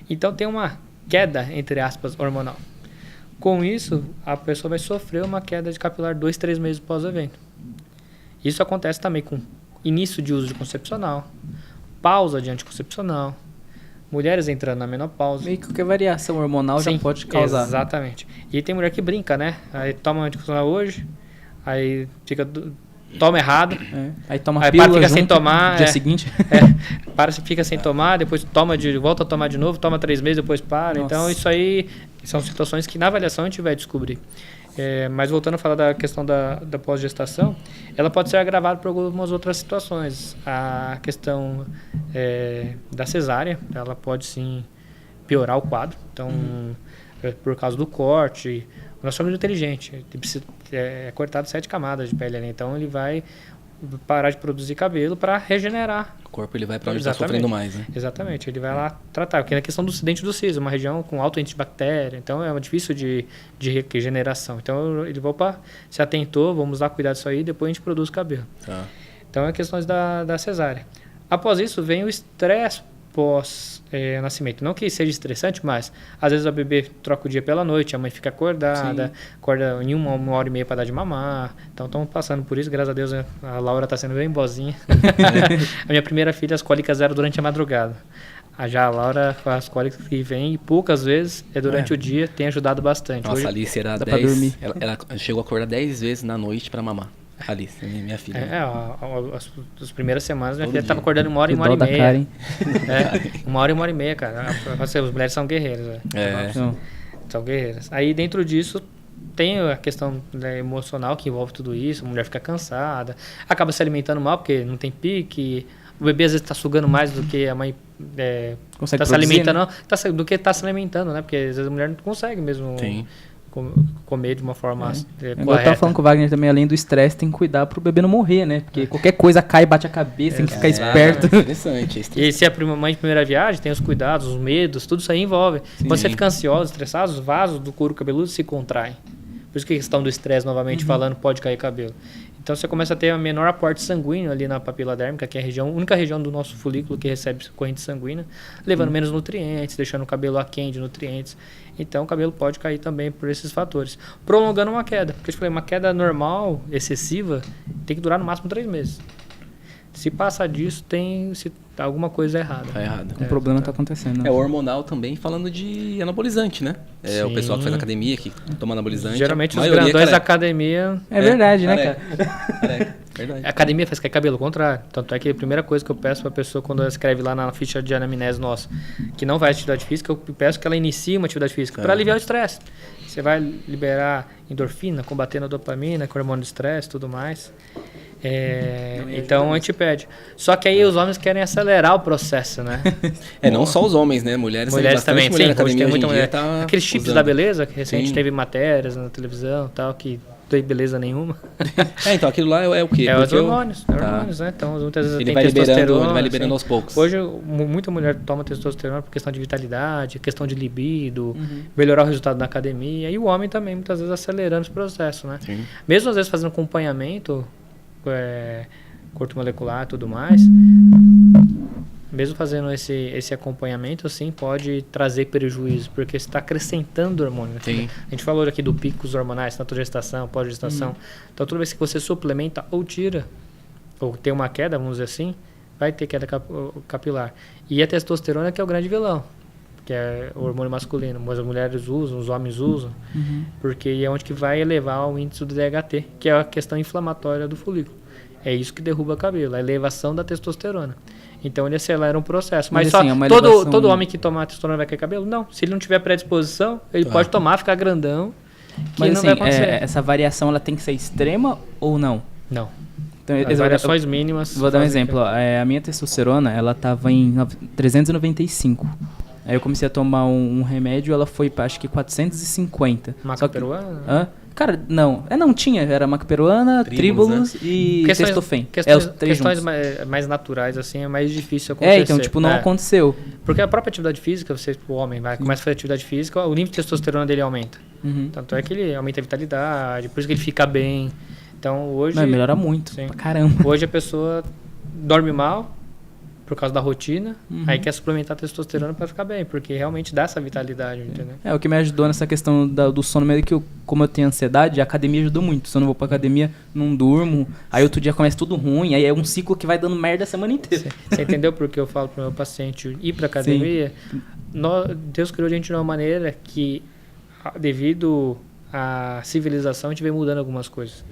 Então tem uma queda, entre aspas, hormonal. Com isso, a pessoa vai sofrer uma queda de capilar 2, 3 meses após o evento. Isso acontece também com início de uso de concepcional, pausa de anticoncepcional, mulheres entrando na menopausa. Meio que qualquer variação hormonal já pode causar. Exatamente. E tem mulher que brinca, né? Aí toma anticoncepcional hoje, aí toma errado. Aí toma aí pílula fica junto, sem tomar. No dia seguinte. Fica sem tomar, depois volta a tomar de novo, toma 3 meses, depois para. Nossa. Então isso aí são situações que na avaliação a gente vai descobrir. Mas voltando a falar da questão da pós-gestação, ela pode ser agravada por algumas outras situações. A questão da cesárea, ela pode sim piorar o quadro. Então, por causa do corte, nós somos inteligentes. É cortado 7 camadas de pele ali, então ele vai parar de produzir cabelo para regenerar. O corpo ele vai para onde está sofrendo mais, né? Exatamente, ele vai lá tratar. Porque na questão do dente do siso, uma região com alto índice de bactéria, então é difícil de regeneração. Então ele se atentou, vamos lá cuidar disso aí, depois a gente produz cabelo. Tá. Então é questões da cesárea. Após isso vem o estresse pós-nascimento. Não que seja estressante, mas às vezes a bebê troca o dia pela noite, a mãe fica acordada, acorda em uma hora e meia para dar de mamar. Então estamos passando por isso, graças a Deus a Laura está sendo bem boazinha. A minha primeira filha, as cólicas eram durante a madrugada. Já a Laura, as cólicas que vem, e poucas vezes, durante o dia, tem ajudado bastante. Nossa, hoje, a Alice era 10, ela chegou a acordar 10 vezes na noite para mamar. Alice, minha filha. As primeiras semanas, minha filha estava acordando 1 hora e 1 hora e meia. Karen. 1 hora e 1 hora e meia, cara. As mulheres são guerreiras. São guerreiras. Aí dentro disso, tem a questão, né, emocional que envolve tudo isso, a mulher fica cansada, acaba se alimentando mal porque não tem pique, o bebê às vezes está sugando mais do que a mãe Consegue está se produzir, alimentando, né? do que está se alimentando, né? Porque às vezes a mulher não consegue mesmo Sim. comer de uma forma Eu correta. tava falando com o Wagner também, além do estresse, tem que cuidar pro bebê não morrer, né? Porque qualquer coisa cai, bate a cabeça, tem que ficar esperto. Interessante. E se é a mãe de primeira viagem, tem os cuidados, os medos, tudo isso aí envolve. Sim. Quando você fica ansioso, estressado, os vasos do couro cabeludo se contraem. Por isso que a questão do estresse, novamente falando, pode cair cabelo. Então você começa a ter a menor aporte sanguíneo ali na papila dérmica, que é a única região do nosso folículo que recebe corrente sanguínea, levando menos nutrientes, deixando o cabelo aquém de nutrientes. Então o cabelo pode cair também por esses fatores. Prolongando uma queda. Porque eu te falei, uma queda normal, excessiva, tem que durar no máximo 3 meses. Se passa disso, tem alguma coisa errada. Tá errado. Um problema tá acontecendo. Né? É o hormonal também, falando de anabolizante, né? É o pessoal que faz academia, que toma anabolizante. Geralmente a os maioria grandões da careca. academia... É verdade, né, careca. cara? Careca. Verdade. A academia faz cair cabelo, ao contrário. Tanto é que a primeira coisa que eu peço pra pessoa quando ela escreve lá na ficha de anamnese nossa, que não faz atividade física, eu peço que ela inicie uma atividade física para aliviar o estresse. Você vai liberar endorfina, combatendo a dopamina, com o hormônio do estresse e tudo mais. Então a gente pede. Só que aí os homens querem acelerar o processo, né? Não só os homens, né? Mulheres Também, mulher na sim, hoje tem academia muita hoje em dia mulher. tá Aqueles chips usando. da beleza, que recente Sim. teve matérias na televisão e tal, que não tem beleza nenhuma. Então aquilo lá é o quê? É os Porque hormônios, hormônios, né? Então muitas vezes ele tem vai testosterona. ele vai liberando assim. aos poucos. Hoje muita mulher toma testosterona por questão de vitalidade, questão de libido, melhorar o resultado na academia, e o homem também muitas vezes acelerando esse processo, né? Sim. Mesmo às vezes fazendo acompanhamento, corpo molecular e tudo mais, mesmo fazendo esse acompanhamento, assim, pode trazer prejuízo, porque você está acrescentando hormônio. Sim. A gente falou aqui do picos hormonais, tanto gestação, pós-gestação. Então, toda vez que você suplementa ou tira, ou tem uma queda, vamos dizer assim, vai ter queda capilar. E a testosterona que é o grande vilão, que é o hormônio masculino. Mas as mulheres usam, os homens usam, porque é onde que vai elevar o índice do DHT, que é a questão inflamatória do folículo. É isso que derruba o cabelo, a elevação da testosterona. Então ele acelera um processo. Mas assim, só é uma todo elevação- homem que tomar testosterona vai cair cabelo? Não. Se ele não tiver predisposição, ele pode tomar, ficar grandão, que Mas não assim, vai acontecer. essa variação ela tem que ser extrema ou não? Não. Então, As variações mínimas... Vou dar um fazem exemplo. Ó, a minha testosterona, ela tava em 395. Aí eu comecei a tomar um remédio, ela foi pra, acho que 450. Maca Só que- peruana? Hã? Cara, não. Não tinha. Era maca peruana, Tríbulos, tríbulos e testofen. Os Questões três juntos. mais naturais, assim, é mais difícil acontecer. Então, tipo, não aconteceu. Porque a própria atividade física, o homem começa a fazer atividade física, o nível de testosterona dele aumenta. Uhum. Tanto é que ele aumenta a vitalidade, por isso que ele fica bem. Então, hoje... Não, melhora muito. Sim. Pra caramba. Hoje a pessoa dorme mal por causa da rotina, aí quer suplementar testosterona para ficar bem, porque realmente dá essa vitalidade, entendeu? O que me ajudou nessa questão do sono mesmo é que como eu tenho ansiedade, a academia ajudou muito. Se eu não vou pra academia, não durmo, aí outro dia começa tudo ruim, aí é um ciclo que vai dando merda a semana inteira. Você entendeu por que eu falo pro meu paciente ir pra academia? Deus criou a gente de uma maneira que, devido à civilização, a gente vem mudando algumas coisas.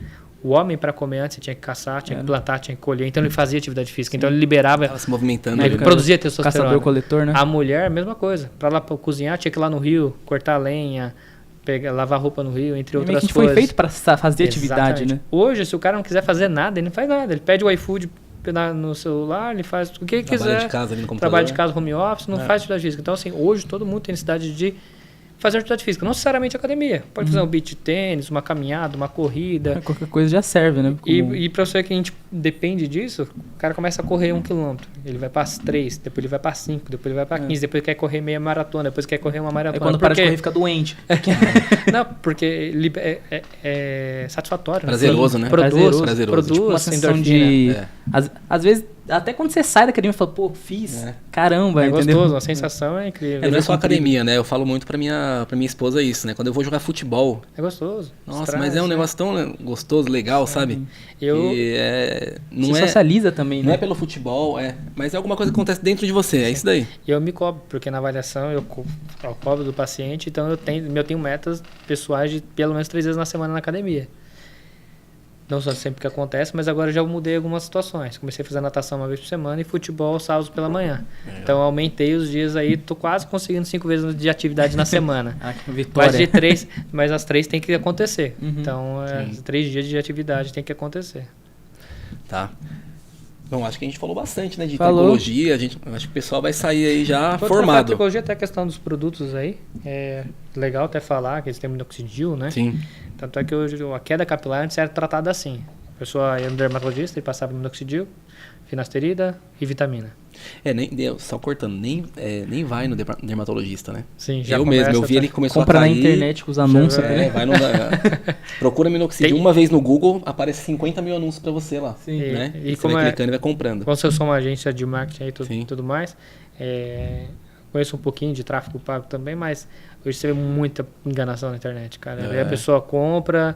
O homem, para comer antes, tinha que caçar, tinha que plantar, tinha que colher. Então, ele fazia atividade física. Então, ele liberava... Tava se movimentando. Ele ali, né? produzia testosterona. Caçador-coletor, né? A mulher, mesma coisa. Para lá pra cozinhar, tinha que ir lá no rio, cortar lenha, lavar roupa no rio, entre Meio que a outras gente coisas. foi feito pra fazer atividade, Exatamente. né? Hoje, se o cara não quiser fazer nada, ele não faz nada. Ele pede o iFood no celular, ele faz o que ele Trabalho quiser. de casa ali no computador. Trabalho de casa, home office, não faz atividade física. Então, assim, hoje todo mundo tem necessidade de fazer atividade física. Não necessariamente academia. Pode fazer um beach tênis, uma caminhada, uma corrida. Qualquer coisa já serve, né? Como- E pra você que a gente depende disso, o cara começa a correr 1 km. Ele vai para 3, depois ele vai para 5, depois ele vai para 15, depois ele quer correr meia maratona, depois quer correr uma Aí maratona. quando para de correr fica doente. Não, porque é satisfatório. Prazeroso, né? Produz, Prazeroso. produz Tipo uma sensação endorfina. de... Às vezes, até quando você sai da academia e fala, pô, fiz. É. Caramba, É entendeu? gostoso, a sensação é incrível. Não é só academia, né? Eu falo muito pra minha esposa isso, né? Quando eu vou jogar futebol, É gostoso. nossa, Traz, mas é um né? negócio tão gostoso, legal, sabe? Eu- E não Você é, socializa também, não é né? pelo futebol, mas é alguma coisa que acontece dentro de você, é isso daí. E eu me cobro, porque na avaliação eu cobro do paciente, então eu tenho metas pessoais de pelo menos 3 vezes na semana na academia. Não só sempre que acontece, mas agora já mudei algumas situações. Comecei a fazer natação uma vez por semana e futebol sábados pela manhã. Então aumentei os dias aí, tô quase conseguindo 5 vezes de atividade na semana. Que vitória. Mas de 3, mas as 3 tem que acontecer. Então, 3 dias de atividade tem que acontecer. Tá. Bom, acho que a gente falou bastante, né, de Falou. tricologia. Acho que o pessoal vai sair aí já A formado. tricologia, até a questão dos produtos aí, é legal até falar que eles têm minoxidil, né? Sim. Tanto é que hoje a queda capilar antes era tratada assim. A pessoa ia no dermatologista, ele passava minoxidil, finasterida e vitamina. Só cortando, nem vai no dermatologista, né? Sim, já eu começa mesmo, eu vi ele começou Compra a na cair. internet com os anúncios. né? Vai procura minoxidil uma vez no Google, aparece 50 mil anúncios pra você lá. Sim. Né? E você como vai é- clicando e vai comprando. Como se eu sou uma agência de marketing aí Sim. e tudo mais, conheço um pouquinho de tráfego pago também, mas hoje você vê muita enganação na internet, cara. Aí a pessoa compra,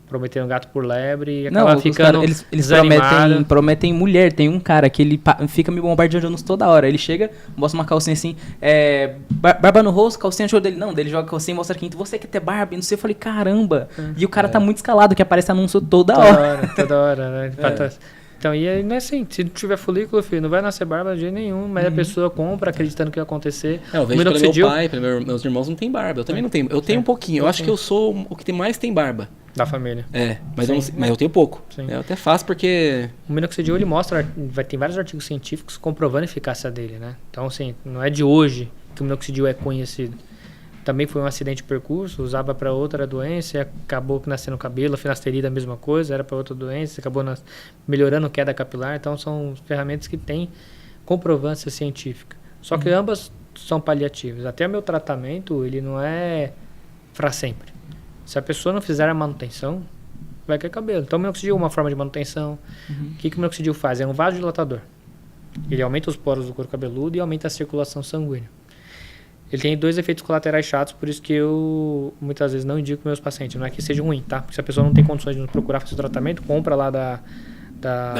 prometendo gato por lebre e acaba Não, ficando eles desanimado. prometem mulher. Tem um cara que ele fica me bombardeando anúncios toda hora. Ele chega, mostra uma calcinha assim, barba no rosto, calcinha no show dele. Não, dele joga calcinha e mostra aqui. Você quer ter barba? E não sei, eu falei, caramba. E o cara tá muito escalado, que aparece anúncio toda hora. Toda hora, né? Então, e aí não é assim, se não tiver folículo, filho, não vai nascer barba de jeito nenhum, mas a pessoa compra acreditando que vai acontecer. Eu vejo pelo meu pai, pelos meus irmãos não tem barba. Eu também não tenho. Eu tenho um pouquinho. Eu acho que eu sou o que mais tem barba. Da família. Mas eu tenho pouco. Sim. Eu até faço porque... O minoxidil, ele mostra, tem vários artigos científicos comprovando a eficácia dele, né? Então, assim, não é de hoje que o minoxidil é conhecido. Também foi um acidente de percurso, usava para outra doença, e acabou nascendo cabelo, a finasterida a mesma coisa, era para outra doença, acabou melhorando queda capilar. Então, são ferramentas que têm comprovância científica. Só que ambas são paliativas. Até o meu tratamento, ele não é para sempre. Se a pessoa não fizer a manutenção, vai cair cabelo. Então, o minoxidil é uma forma de manutenção. O que o minoxidil faz? É um vasodilatador. Ele aumenta os poros do couro cabeludo e aumenta a circulação sanguínea. Ele tem 2 efeitos colaterais chatos, por isso que eu muitas vezes não indico meus pacientes. Não é que seja ruim, tá? Porque se a pessoa não tem condições de procurar fazer o tratamento, compra lá da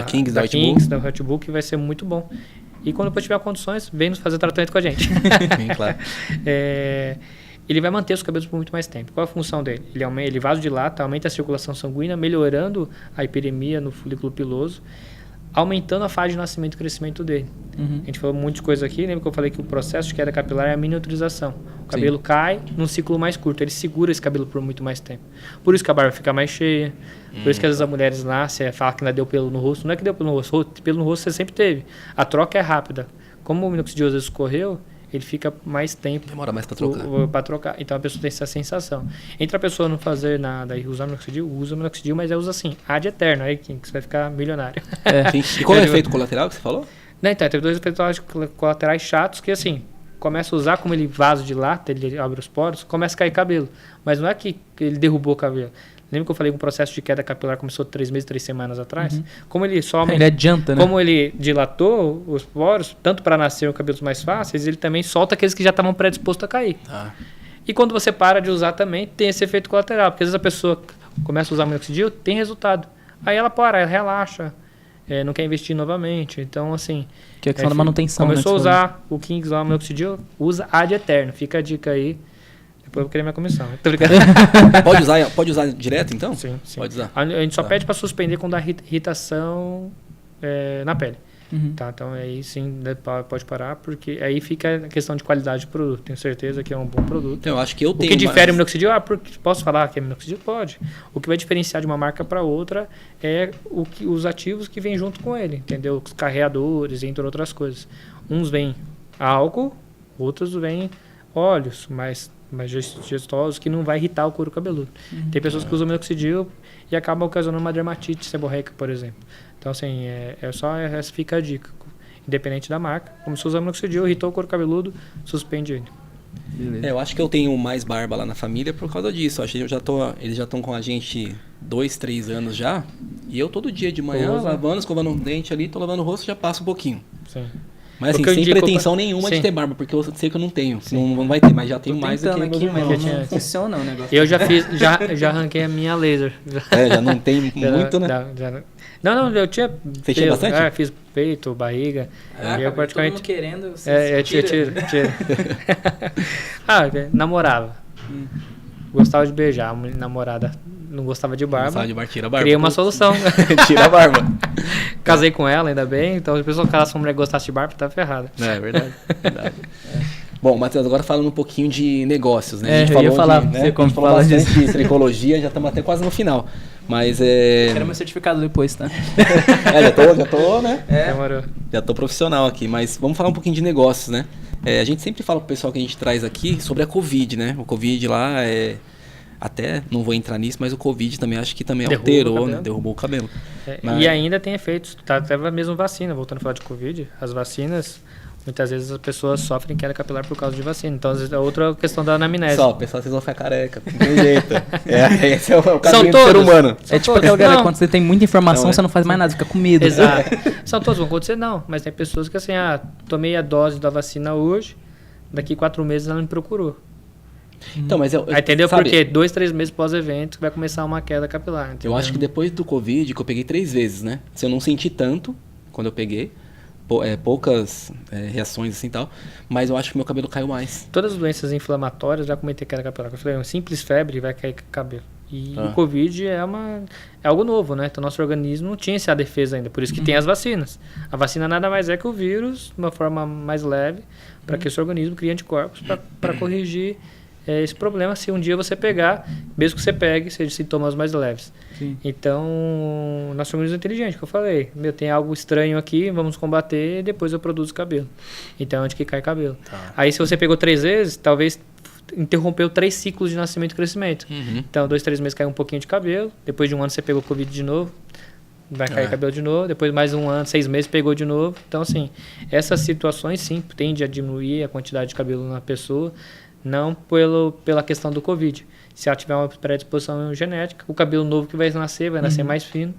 Kings, da Hotbook, que vai ser muito bom. E quando depois tiver condições, vem nos fazer tratamento com a gente. Sim, claro. Ele vai manter os cabelos por muito mais tempo. Qual é a função dele? Ele vasodilata, aumenta a circulação sanguínea, melhorando a hiperemia no folículo piloso, aumentando a fase de nascimento e crescimento dele. A gente falou um monte de coisa aqui, lembra que eu falei que o processo de queda capilar é a miniaturização. O cabelo cai num ciclo mais curto, ele segura esse cabelo por muito mais tempo. Por isso que a barba fica mais cheia, por isso que às vezes as mulheres nascem e falam que não deu pelo no rosto. Não é que deu pelo no rosto, pelo no rosto você sempre teve. A troca é rápida. Como o minoxidil às vezes escorreu, ele fica mais tempo. Demora mais para trocar. Então a pessoa tem essa sensação. Entre a pessoa não fazer nada e usar minoxidil, usa minoxidil, mas usa assim, ad eterno, aí que você vai ficar milionário. Sim. E qual é o efeito colateral que você falou? Não, então, teve 2 efeitos colaterais chatos que, assim, começa a usar, como ele vasodilata, ele abre os poros, começa a cair cabelo. Mas não é que ele derrubou o cabelo. Lembra que eu falei que o processo de queda capilar começou 3 meses, 3 semanas atrás? Como ele só Ele adianta, né? Como ele dilatou os poros, tanto para nascer cabelos mais fáceis, ele também solta aqueles que já estavam predispostos a cair. E quando você para de usar também, tem esse efeito colateral. Porque às vezes a pessoa começa a usar minoxidil, tem resultado. Aí ela para, ela relaxa, não quer investir novamente. Então, assim... Que é a questão da manutenção. Começou a usar o Kings lá, o minoxidil, usa ad eterno. Fica a dica aí. Depois eu vou querer minha comissão. Tô brincando. Pode usar direto, então? Sim. Pode usar. A gente só pede para suspender quando dá irritação na pele. Tá? Então aí sim pode parar, porque aí fica a questão de qualidade do produto. Tenho certeza que é um bom produto. Então, eu acho que eu tenho. O que difere o minoxidil? Posso falar que é minoxidil? Pode. O que vai diferenciar de uma marca para outra é os ativos que vêm junto com ele, entendeu? Os carreadores, entre outras coisas. Uns vêm álcool, outros vêm óleos, mais gestosos, que não vai irritar o couro cabeludo. Tem pessoas que usam minoxidil e acabam ocasionando uma dermatite seborreica, por exemplo. Então, assim, essa fica a dica. Independente da marca, como se usa minoxidil, irritou o couro cabeludo, suspende ele. Beleza. Eu acho que eu tenho mais barba lá na família por causa disso. Acho que eles já estão com a gente 2, 3 anos já. E eu todo dia de manhã, lavando, escovando o dente ali, tô lavando o rosto, já passo um pouquinho. Sim. Mas assim, sem pretensão nenhuma de ter barba, porque eu sei que eu não tenho. Não vai ter, mas já tenho mais do que meus irmãos. Não funciona o negócio. Eu já arranquei a minha laser. Já não tem muito, né? Não, eu tinha... Você tinha bastante? Fiz peito, barriga. E eu praticamente... Todo mundo querendo, eu tiro. Namorava. Gostava de beijar a namorada não gostava de barba. Gostava de barba, tira a barba. Criei uma solução. Tira a barba. Casei com ela, ainda bem. Então, se a pessoa casasse com uma mulher que gostasse de barba, tá ferrada. É verdade. Bom, Matheus, agora falando um pouquinho de negócios, né? Eu ia falar, né? você como falou fala bastante disso. de tricologia, já estamos até quase no final. Mas Quero meu certificado depois, tá? já tô, né? Demorou. Já tô profissional aqui, mas vamos falar um pouquinho de negócios, né? A gente sempre fala pro pessoal que a gente traz aqui sobre a Covid, né? O Covid lá até não vou entrar nisso, mas o Covid também acho que também alterou, né? Derrubou o cabelo. E ainda tem efeitos, tá? Até mesmo vacina, voltando a falar de Covid, as vacinas, muitas vezes as pessoas sofrem queda capilar por causa de vacina. Então, às vezes, é outra questão da anamnese. Pessoal, vocês vão ficar careca, não tem jeito. Esse é o caminho do todos? ser humano. É tipo aquela galera, quando você tem muita informação, você não faz mais nada, fica com medo. Exato. São todos, vão acontecer não, mas tem pessoas que assim, tomei a dose da vacina hoje, daqui 4 meses ela me procurou. Então, mas Aí entendeu sabe, por quê? 2, 3 meses pós-evento vai começar uma queda capilar. Entendeu? Eu acho que depois do Covid, que eu peguei 3 vezes, né? Se eu não senti tanto quando eu peguei, poucas reações assim e tal, mas eu acho que meu cabelo caiu mais. Todas as doenças inflamatórias, já comentei queda capilar. Eu falei, uma simples febre vai cair cabelo. E o Covid é algo novo, né? Então, nosso organismo não tinha essa defesa ainda. Por isso que tem as vacinas. A vacina nada mais é que o vírus, de uma forma mais leve, para que o seu organismo crie anticorpos para corrigir esse problema. Se um dia você pegar, mesmo que você pegue, seja sintomas mais leves. Sim. Então, nosso organismo é inteligente, que eu falei. Tem algo estranho aqui, vamos combater, e depois eu produzo cabelo. Então, é onde que cai cabelo. Tá. Aí, se você pegou 3 vezes, talvez interrompeu 3 ciclos de nascimento e crescimento. Então, 2, 3 meses caiu um pouquinho de cabelo. Depois de um ano, você pegou Covid de novo. Vai cair cabelo de novo. Depois, mais um ano, 6 meses, pegou de novo. Então, assim, essas situações, sim, tendem a diminuir a quantidade de cabelo na pessoa. Não pela questão do Covid. Se ela tiver uma predisposição genética, o cabelo novo que vai nascer mais fino.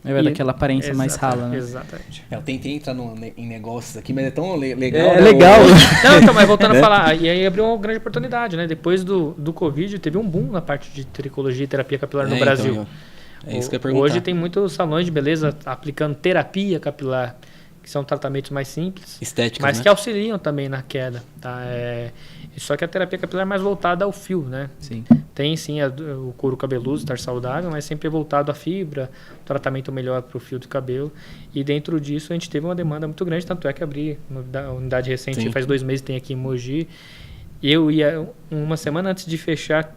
Vai dar aquela aparência mais rala, né? Exatamente. Eu tentei entrar em negócios aqui, mas é tão legal. É legal. Não, então, mas voltando a falar, e aí abriu uma grande oportunidade, né? Depois do Covid, teve um boom na parte de tricologia e terapia capilar no Brasil. Então, é isso que eu ia perguntar. Hoje tem muitos salões de beleza aplicando terapia capilar, que são tratamentos mais simples, Estéticos, mas né? que auxiliam também na queda, tá? Só que a terapia capilar é mais voltada ao fio, né? Sim. Tem sim o couro cabeludo, estar saudável, mas sempre voltado à fibra, tratamento melhor para o fio do cabelo. E dentro disso a gente teve uma demanda muito grande, tanto é que abri a unidade recente, Sim. faz 2 meses, tem aqui em Mogi. Eu ia, uma semana antes de fechar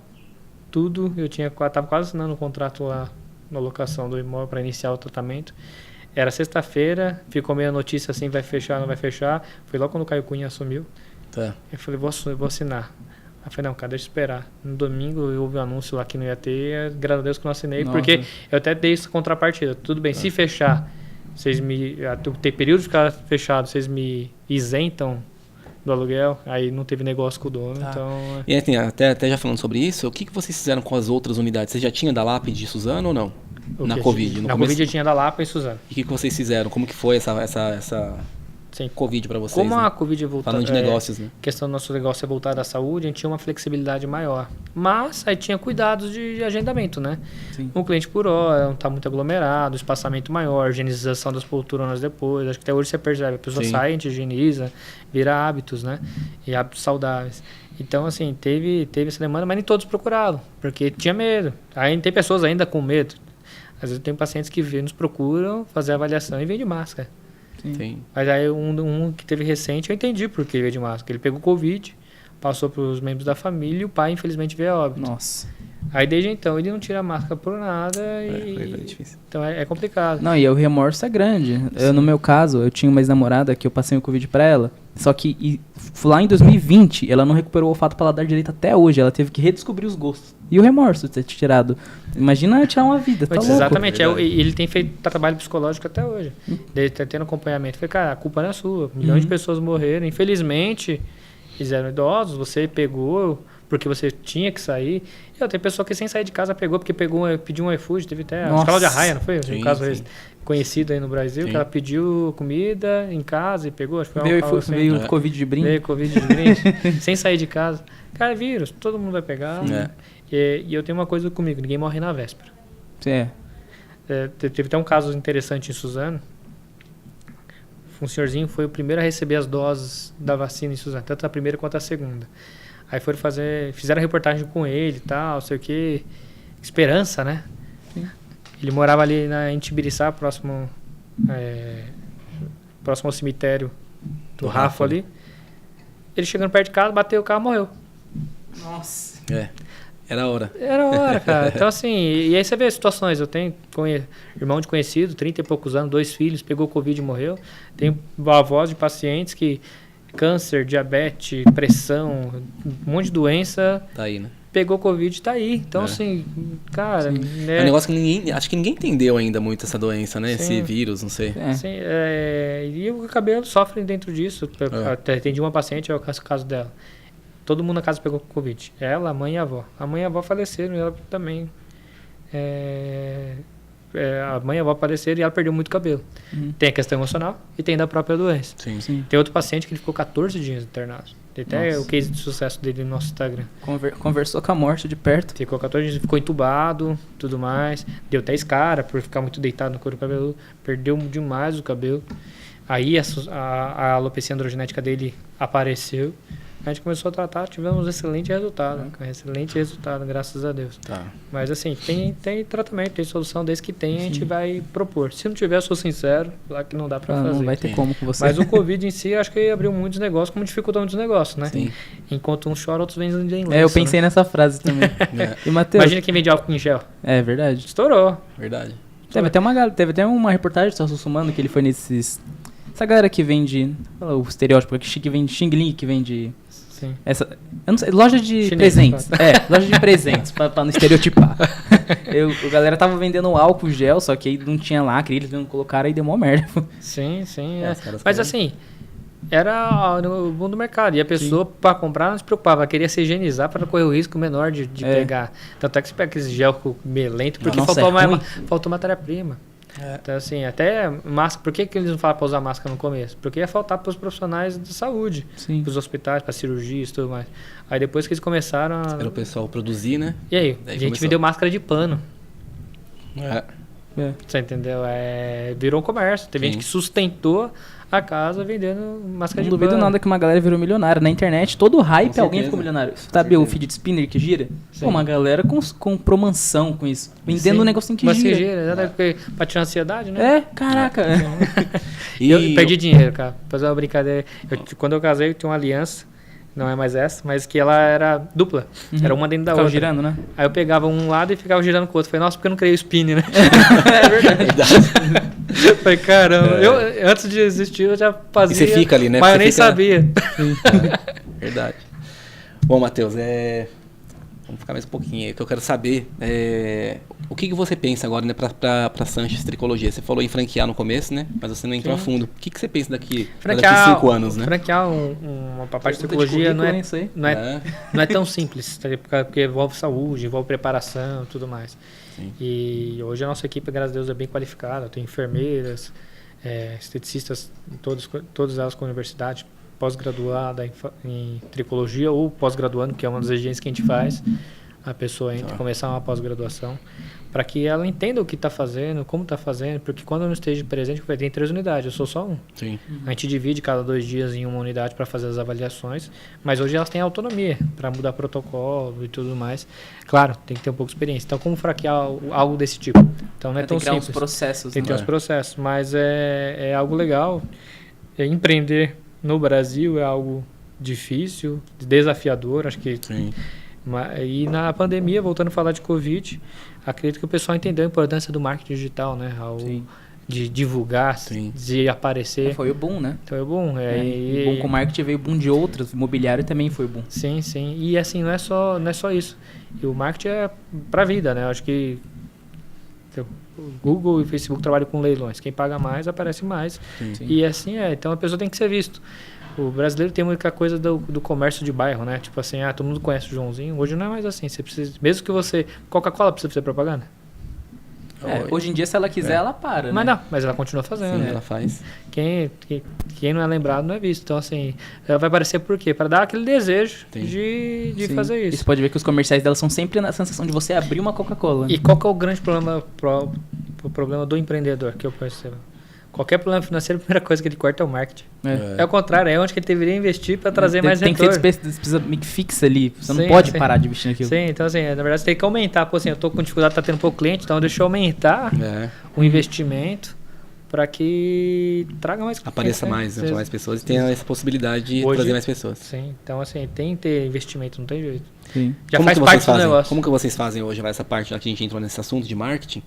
tudo, eu estava quase assinando um contrato lá na locação do imóvel para iniciar o tratamento. Era sexta-feira, ficou meio a notícia assim, vai fechar, não vai fechar. Foi logo quando o Caio Cunha assumiu. Tá. Eu falei, vou assinar. Aí eu falei, não, cara, deixa eu esperar. No domingo eu ouvi um anúncio lá que não ia ter, graças a Deus que eu não assinei, Nossa. porque eu até dei essa contrapartida. Tudo bem, se fechar, ter período de ficar fechado, vocês me isentam do aluguel, aí não teve negócio com o dono, então... E assim, até já falando sobre isso, o que vocês fizeram com as outras unidades? Você já tinha da Lápide de Suzano ou não? Na Covid? Na Covid eu tinha da Lapa e Suzano. E o que vocês fizeram? Como que foi essa Sim. Covid para vocês? Como né? a Covid voltou... Falando de negócios, né? A questão do nosso negócio é voltada à saúde, a gente tinha uma flexibilidade maior. Mas aí tinha cuidados de agendamento, né? Sim. Um cliente por hora, não está muito aglomerado, espaçamento maior, higienização das poltronas depois. Acho que até hoje você percebe, a pessoa sai, a gente higieniza, vira hábitos, né? E hábitos saudáveis. Então, assim, teve essa demanda, mas nem todos procuraram, porque tinha medo. Aí tem pessoas ainda com medo. Às vezes tem pacientes que nos procuram fazer a avaliação e vêm de máscara. Sim. Mas aí um que teve recente, eu entendi por que veio de máscara. Ele pegou Covid, passou para os membros da família e o pai, infelizmente, veio a óbito. Nossa. Aí desde então ele não tira a máscara por nada e... É difícil. Então é complicado. Não, e o remorso é grande. No meu caso, eu tinha uma ex-namorada que eu passei o Covid pra ela. Só que lá em 2020, ela não recuperou o olfato paladar direito até hoje. Ela teve que redescobrir os gostos. E o remorso de ter tirado. Imagina tirar uma vida, tá Mas louco? exatamente. Ele tem feito trabalho psicológico até hoje. Ele tá tendo acompanhamento. Falei, cara, a culpa não é sua. Milhões de pessoas morreram. Infelizmente, eles eram idosos. Você pegou porque você tinha que sair. E tem pessoa que sem sair de casa pegou porque pediu um iFood. Teve até a Cláudia Raia, não foi? Sim, um caso sim. conhecido aí no Brasil, Sim. que ela pediu comida em casa e pegou. Acho que foi Veio o Covid de brinde. Veio Covid de brinde, sem sair de casa. Cara, é vírus, todo mundo vai pegar. E eu tenho uma coisa comigo, ninguém morre na véspera. Teve até um caso interessante em Suzano. Um senhorzinho foi o primeiro a receber as doses da vacina em Suzano, tanto a primeira quanto a segunda. Aí fizeram reportagem com ele e tal, sei o que. esperança, né? Sim. Ele morava ali em Tibiriçá, próximo ao cemitério do Rafa ali. Ele chegando perto de casa, bateu o carro e morreu. Nossa. Era a hora. Era a hora, cara. Então, assim, e aí você vê as situações. Eu tenho irmão de conhecido, 30 e poucos anos, 2 filhos, pegou Covid e morreu. Tenho avós de pacientes que câncer, diabetes, pressão, um monte de doença. Tá aí, né? Pegou Covid e tá aí. Então, assim, cara... É um negócio que acho que ninguém entendeu ainda muito essa doença, né? Sim. Esse vírus, não sei. Sim, e o cabelo sofre dentro disso. Até atendi uma paciente, é o caso dela. Todo mundo na casa pegou Covid. Ela, a mãe e a avó. A mãe e a avó faleceram e ela também. A mãe e a avó faleceram e ela perdeu muito cabelo. Tem a questão emocional e tem da própria doença. Sim. Tem outro paciente que ele ficou 14 dias internado. Tem até o case de sucesso dele no nosso Instagram. Conversou com a morte de perto. Ficou 14 dias, ficou entubado, tudo mais. Deu até escara por ficar muito deitado no couro cabeludo. Perdeu demais o cabelo. Aí a alopecia androgenética dele apareceu. A gente começou a tratar, tivemos excelente resultado. Excelente resultado, graças a Deus. Tá. Mas assim, tem tratamento, tem solução. Desde que tem, a gente vai propor. Se não tiver, eu sou sincero, lá que não dá pra fazer. Não vai ter como com você. Mas o Covid em si, acho que abriu muitos negócios, como dificultou muitos negócios, né? Sim. Enquanto uns choram, outros vendem lenço. Eu pensei nessa frase também. E Matheus? Imagina quem vende álcool em gel. É verdade. Estourou. Verdade. Teve até uma reportagem do Celso Russomano que ele foi nesses... Essa galera que vende... O estereótipo que vende Xing Ling, que vende... Sim. Eu não sei, loja de Chinês, presentes. Loja de presentes, pra não estereotipar. A galera tava vendendo álcool gel, só que aí não tinha lacre, eles não colocaram e deu mó merda. Sim. Os Mas assim, era no mundo do mercado. E a pessoa, para comprar, não se preocupava. Queria se higienizar para correr o risco menor de pegar. Tanto é que você pega aquele gel melento, porque faltou matéria-prima. Então, assim, até máscara. Por que eles não falam para usar máscara no começo? Porque ia faltar para os profissionais de saúde, para os hospitais, para cirurgias e tudo mais. Aí depois que eles começaram a... Era o pessoal produzir, né? E aí? Daí A gente começou. vendeu máscara de pano. É. Você entendeu? Virou um comércio. Teve gente que sustentou a casa vendendo máscara Não de duvido pano. nada que uma galera virou milionária. Na internet, todo hype, Com alguém certeza. ficou milionário. Sabe o fidget spinner que gira? Sim. Pô, uma galera comprou mansão com isso. Vendendo um negocinho que Mas gira. porque pra tirar ansiedade, né? Caraca. E Eu perdi dinheiro, cara. Pra fazer uma brincadeira. Quando eu casei, eu tinha uma aliança. Não é mais essa, mas que ela era dupla. Era uma dentro da Ficava outra. girando, né? Aí eu pegava um lado e ficava girando com o outro. Falei, nossa, porque eu não criei o spin, né? É verdade. Falei, caramba. Eu, antes de existir, eu já fazia. E você fica ali, né? Mas Você eu nem fica- sabia. Verdade. Bom, Matheus, vamos ficar mais um pouquinho aí, que eu quero saber o que você pensa agora, né, pra Sanches Tricologia. Você falou em franquear no começo, né? Mas você não entrou a fundo. O que você pensa daqui 5 anos, né? Franquear uma parte de Pergunta de tricologia não currículo, é, isso aí. não é tão simples, tá? Porque envolve saúde, envolve preparação e tudo mais. Sim. E hoje a nossa equipe, graças a Deus, é bem qualificada. Tem enfermeiras, esteticistas, todas elas com universidade, pós-graduada em tricologia ou pós-graduando, que é uma das exigências que a gente faz. A pessoa entra e começar uma pós-graduação, para que ela entenda o que está fazendo, como está fazendo, porque quando eu não esteja presente, eu tenho 3 unidades, eu sou só um. Sim. A gente divide cada 2 dias em uma unidade para fazer as avaliações, mas hoje elas têm autonomia para mudar protocolo e tudo mais. Claro, tem que ter um pouco de experiência. Então, como franquear algo desse tipo? Então, não é tão Tem que criar uns simples. processos. Tem que ter né? uns processos, mas é algo legal. Empreender no Brasil é algo difícil, desafiador, acho que... Sim. E na pandemia, voltando a falar de Covid, acredito que o pessoal entendeu a importância do marketing digital, né? Sim. De divulgar, Sim. de aparecer. Foi o boom, né? Então é bom. O boom com marketing veio o boom de outros. O imobiliário também foi boom. Sim. E assim, não é só isso. E o marketing é pra vida, né? Eu acho que o Google e o Facebook trabalham com leilões. Quem paga mais, aparece mais. Sim. E assim Então a pessoa tem que ser visto. O brasileiro tem muita coisa do comércio de bairro, né? Tipo assim, todo mundo conhece o Joãozinho. Hoje não é mais assim. Você precisa, mesmo que você... Coca-Cola precisa fazer propaganda? Hoje em dia, se ela quiser, ela para, Mas né? não, mas ela continua fazendo. Sim, né? ela faz. Quem não é lembrado não é visto. Então, assim, ela vai aparecer por quê? Para dar aquele desejo Sim. de Sim. fazer E isso. você pode ver que os comerciais dela são sempre na sensação de você abrir uma Coca-Cola. E qual que é o grande problema, o problema do empreendedor que eu percebo? Qualquer problema financeiro, a primeira coisa que ele corta é o marketing. É. É o contrário, é onde que ele deveria investir para trazer mais tem retorno. que ser despesa meio que fixa ali. Você não Sim, pode sim. parar de investir naquilo. Sim, então assim, na verdade você tem que aumentar. Pô, assim, eu tô com dificuldade, tá tendo pouco cliente, então deixa eu aumentar o investimento para que traga mais clientes. Apareça mais, né? Mais pessoas e tenha essa possibilidade de Hoje, trazer mais pessoas. Sim, então assim, tem que ter investimento, não tem jeito. Sim. Já Como faz que parte vocês do fazem? negócio. Como que vocês fazem hoje, vai, essa parte, já que a gente entrou nesse assunto de marketing,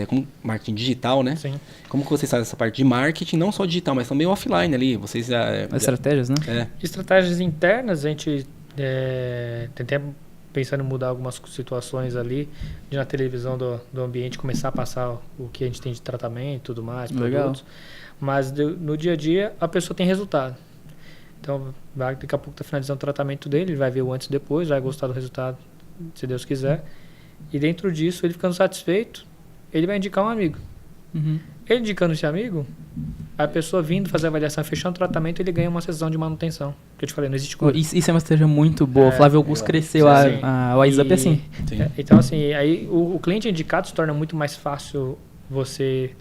como marketing digital, né? Sim. Como que vocês fazem essa parte de marketing, não só digital, mas também offline ali? Vocês As estratégias, né? Estratégias internas, a gente tem até pensando em mudar algumas situações ali, de na televisão do ambiente começar a passar o que a gente tem de tratamento e tudo mais, produtos. Mas no dia a dia a pessoa tem resultado. Então, daqui a pouco está finalizando o tratamento dele, ele vai ver o antes e depois, vai gostar do resultado, se Deus quiser. E dentro disso, ele ficando satisfeito, ele vai indicar um amigo. Uhum. Ele indicando esse amigo, a pessoa vindo fazer a avaliação, fechando o tratamento, ele ganha uma sessão de manutenção. Que eu te falei, não existe cura. Isso é uma estratégia muito boa. O Flávio Augusto cresceu a WhatsApp assim. Então, assim, aí o cliente indicado se torna muito mais fácil você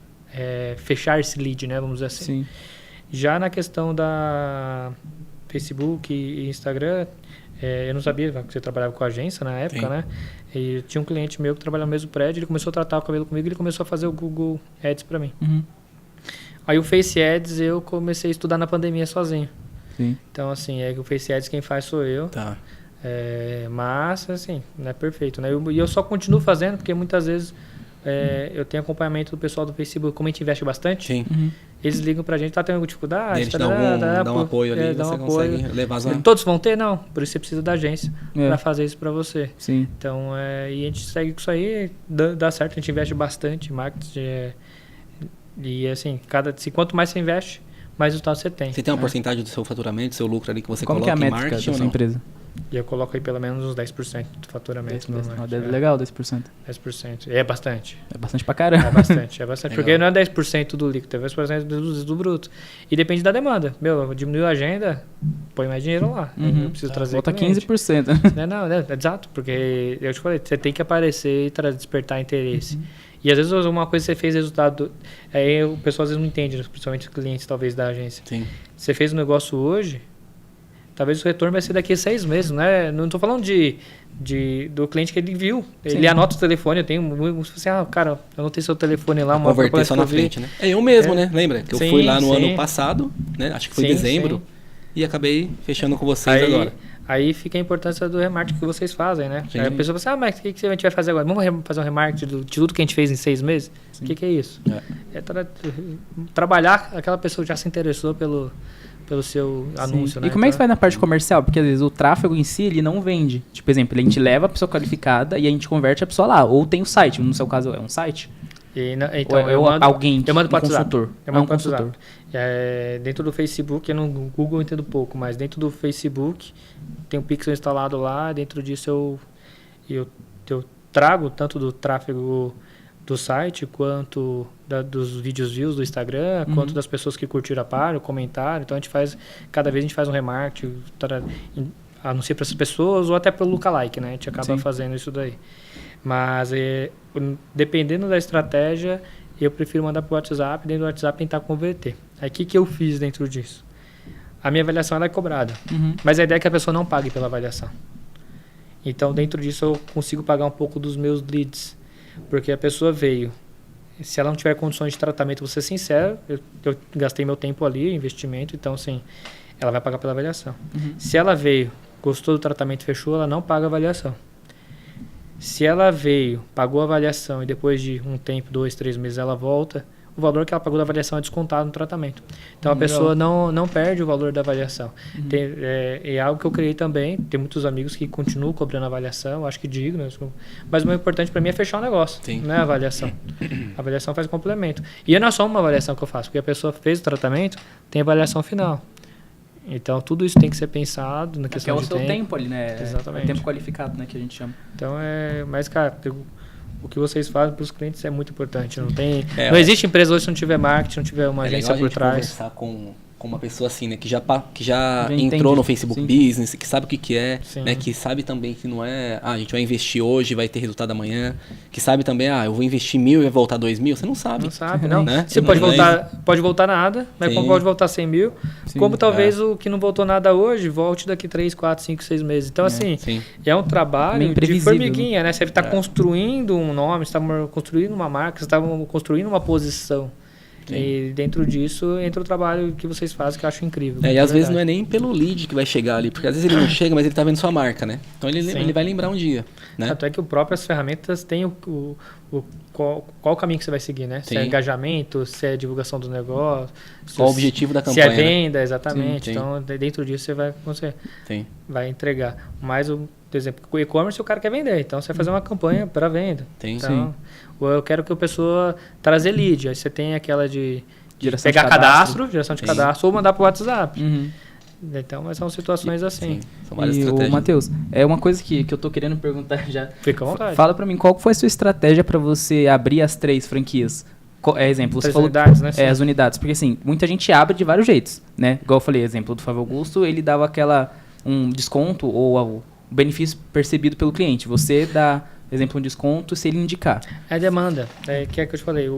fechar esse lead, né? Vamos dizer assim. Sim. Já na questão da Facebook e Instagram, eu não sabia que você trabalhava com agência na época, né? E tinha um cliente meu que trabalhava no mesmo prédio, ele começou a tratar o cabelo comigo e ele começou a fazer o Google Ads para mim. Uhum. Aí o Face Ads eu comecei a estudar na pandemia sozinho. Sim. Então, assim, o Face Ads quem faz sou eu. Tá. Mas, assim, não é perfeito, né? E eu só continuo fazendo porque muitas vezes eu tenho acompanhamento do pessoal do Facebook, como a gente investe bastante. Sim. Uhum. Eles ligam pra gente, tá tendo dificuldade. Eles dão um apoio ali, você consegue levar as... Todos vão ter? Não. Por isso você precisa da agência pra fazer isso pra você. Sim. Então, e a gente segue com isso aí, dá certo, a gente investe bastante em marketing. E assim, quanto mais você investe, mais resultado você tem. Você tem uma porcentagem do seu faturamento, do seu lucro ali que você Como coloca que é a em métrica marketing da ou sua não? empresa? E eu coloco aí pelo menos uns 10% do faturamento. Legal, 10%. 10%. É bastante. É bastante pra caramba. É bastante. Porque não é 10% do líquido, é 10% do bruto. E depende da demanda. Eu diminuo a agenda, põe mais dinheiro lá. Eu preciso trazer Volta cliente. 15%. É exato, porque eu te falei, você tem que aparecer e despertar interesse. E às vezes uma coisa que você fez resultado, aí o pessoal às vezes não entende, principalmente os clientes talvez da agência. Sim. Você fez um negócio hoje, talvez o retorno vai ser daqui a 6 meses, né? Não estou falando do cliente que ele viu. Ele anota o telefone, eu tenho assim, cara, eu anotei seu telefone lá. Converter só na frente, né? Eu mesmo, né? Lembra? Que eu fui lá no ano passado, né? Acho que foi dezembro, e acabei fechando com vocês agora. Aí fica a importância do remarketing que vocês fazem, né? Aí a pessoa fala assim, mas o que a gente vai fazer agora? Vamos fazer um remarketing de tudo que a gente fez em 6 meses? O que é isso? Trabalhar aquela pessoa que já se interessou pelo seu anúncio, né? E como é que você faz na parte comercial? Porque às vezes o tráfego em si, ele não vende. Tipo, por exemplo, a gente leva a pessoa qualificada e a gente converte a pessoa lá. Ou tem o site, no seu caso é um site? Então, eu mando alguém, eu mando para o consultor. Eu mando para o consultor. Dentro do Facebook, no Google eu entendo pouco, mas dentro do Facebook tem um pixel instalado lá, dentro disso eu trago tanto do tráfego do site, quanto dos vídeos views do Instagram, quanto das pessoas que curtiram a página, comentaram. Então cada vez a gente faz um remarketing, anuncia para essas pessoas ou até pelo lookalike, né? A gente acaba fazendo isso daí. Mas dependendo da estratégia, eu prefiro mandar para o WhatsApp, dentro do WhatsApp tentar converter. Aí o que eu fiz dentro disso? A minha avaliação ela é cobrada, mas a ideia é que a pessoa não pague pela avaliação. Então dentro disso eu consigo pagar um pouco dos meus leads, porque a pessoa veio. Se ela não tiver condições de tratamento, vou ser sincero, eu gastei meu tempo ali, investimento, então assim, ela vai pagar pela avaliação. Se ela veio, gostou do tratamento, fechou, ela não paga a avaliação. Se ela veio, pagou a avaliação e depois de um tempo, 2, 3 meses, ela volta, o valor que ela pagou da avaliação é descontado no tratamento. Então a pessoa não perde o valor da avaliação. É algo que eu criei também. Tem muitos amigos que continuam cobrando avaliação, acho que digno. Mas o mais importante para mim é fechar o negócio, não é a avaliação. A avaliação faz complemento. E não é só uma avaliação que eu faço, porque a pessoa fez o tratamento, tem a avaliação final. Então, tudo isso tem que ser pensado na questão de tempo. É o seu tempo ali, né? Exatamente. É o tempo qualificado, né, que a gente chama. Então, mas, cara, o que vocês fazem para os clientes é muito importante. Não existe empresa hoje se não tiver marketing, não tiver uma agência por trás. Conversar com com uma pessoa assim, né? Que já entrou entende. no Facebook Sim. Business, que sabe o que é, Sim. né? Que sabe também que não é, a gente vai investir hoje, vai ter resultado amanhã. Que sabe também, eu vou investir 1.000 e vai voltar 2.000. Você não sabe. Não sabe, não. Né? Você pode voltar nada, né? Sim. Como pode voltar 100 mil, Sim. como talvez o que não voltou nada hoje volte daqui 3, 4, 5, 6 meses. Então, assim, Sim. é um trabalho Meio de imprevisível, formiguinha, né? Você está construindo um nome, você está construindo uma marca, você está construindo uma posição. Sim. E dentro disso entra o trabalho que vocês fazem, que eu acho incrível. E às vezes não é nem pelo lead que vai chegar ali, porque às vezes ele não chega, mas ele tá vendo sua marca, né? Então Sim. ele vai lembrar um dia, né? Até que próprias ferramentas têm qual o caminho que você vai seguir, né? Se é Sim. engajamento, se é divulgação do negócio. Qual o objetivo da Se campanha, é venda, exatamente. Sim, sim. Então, dentro disso você Sim. vai entregar. Mas, por exemplo, com o e-commerce o cara quer vender. Então, você vai fazer uma campanha para venda. Sim. Então, ou eu quero que a pessoa trazer lead. Aí você tem aquela de Geração pegar de cadastro. geração de Sim. cadastro, ou mandar para o WhatsApp. Uhum. Então, mas são situações assim. Sim. São várias E o estratégias. Matheus, é uma coisa que eu tô querendo perguntar já. Fica à vontade. Fala pra mim, qual foi a sua estratégia pra você abrir as 3 franquias? Exemplo, você Três falou unidades, né? Sim. as unidades, porque assim, muita gente abre de vários jeitos, né? Igual eu falei, exemplo do Flávio Augusto, ele dava um desconto ou o benefício percebido pelo cliente. Você dá, exemplo, um desconto se ele indicar. É demanda, que é que eu te falei.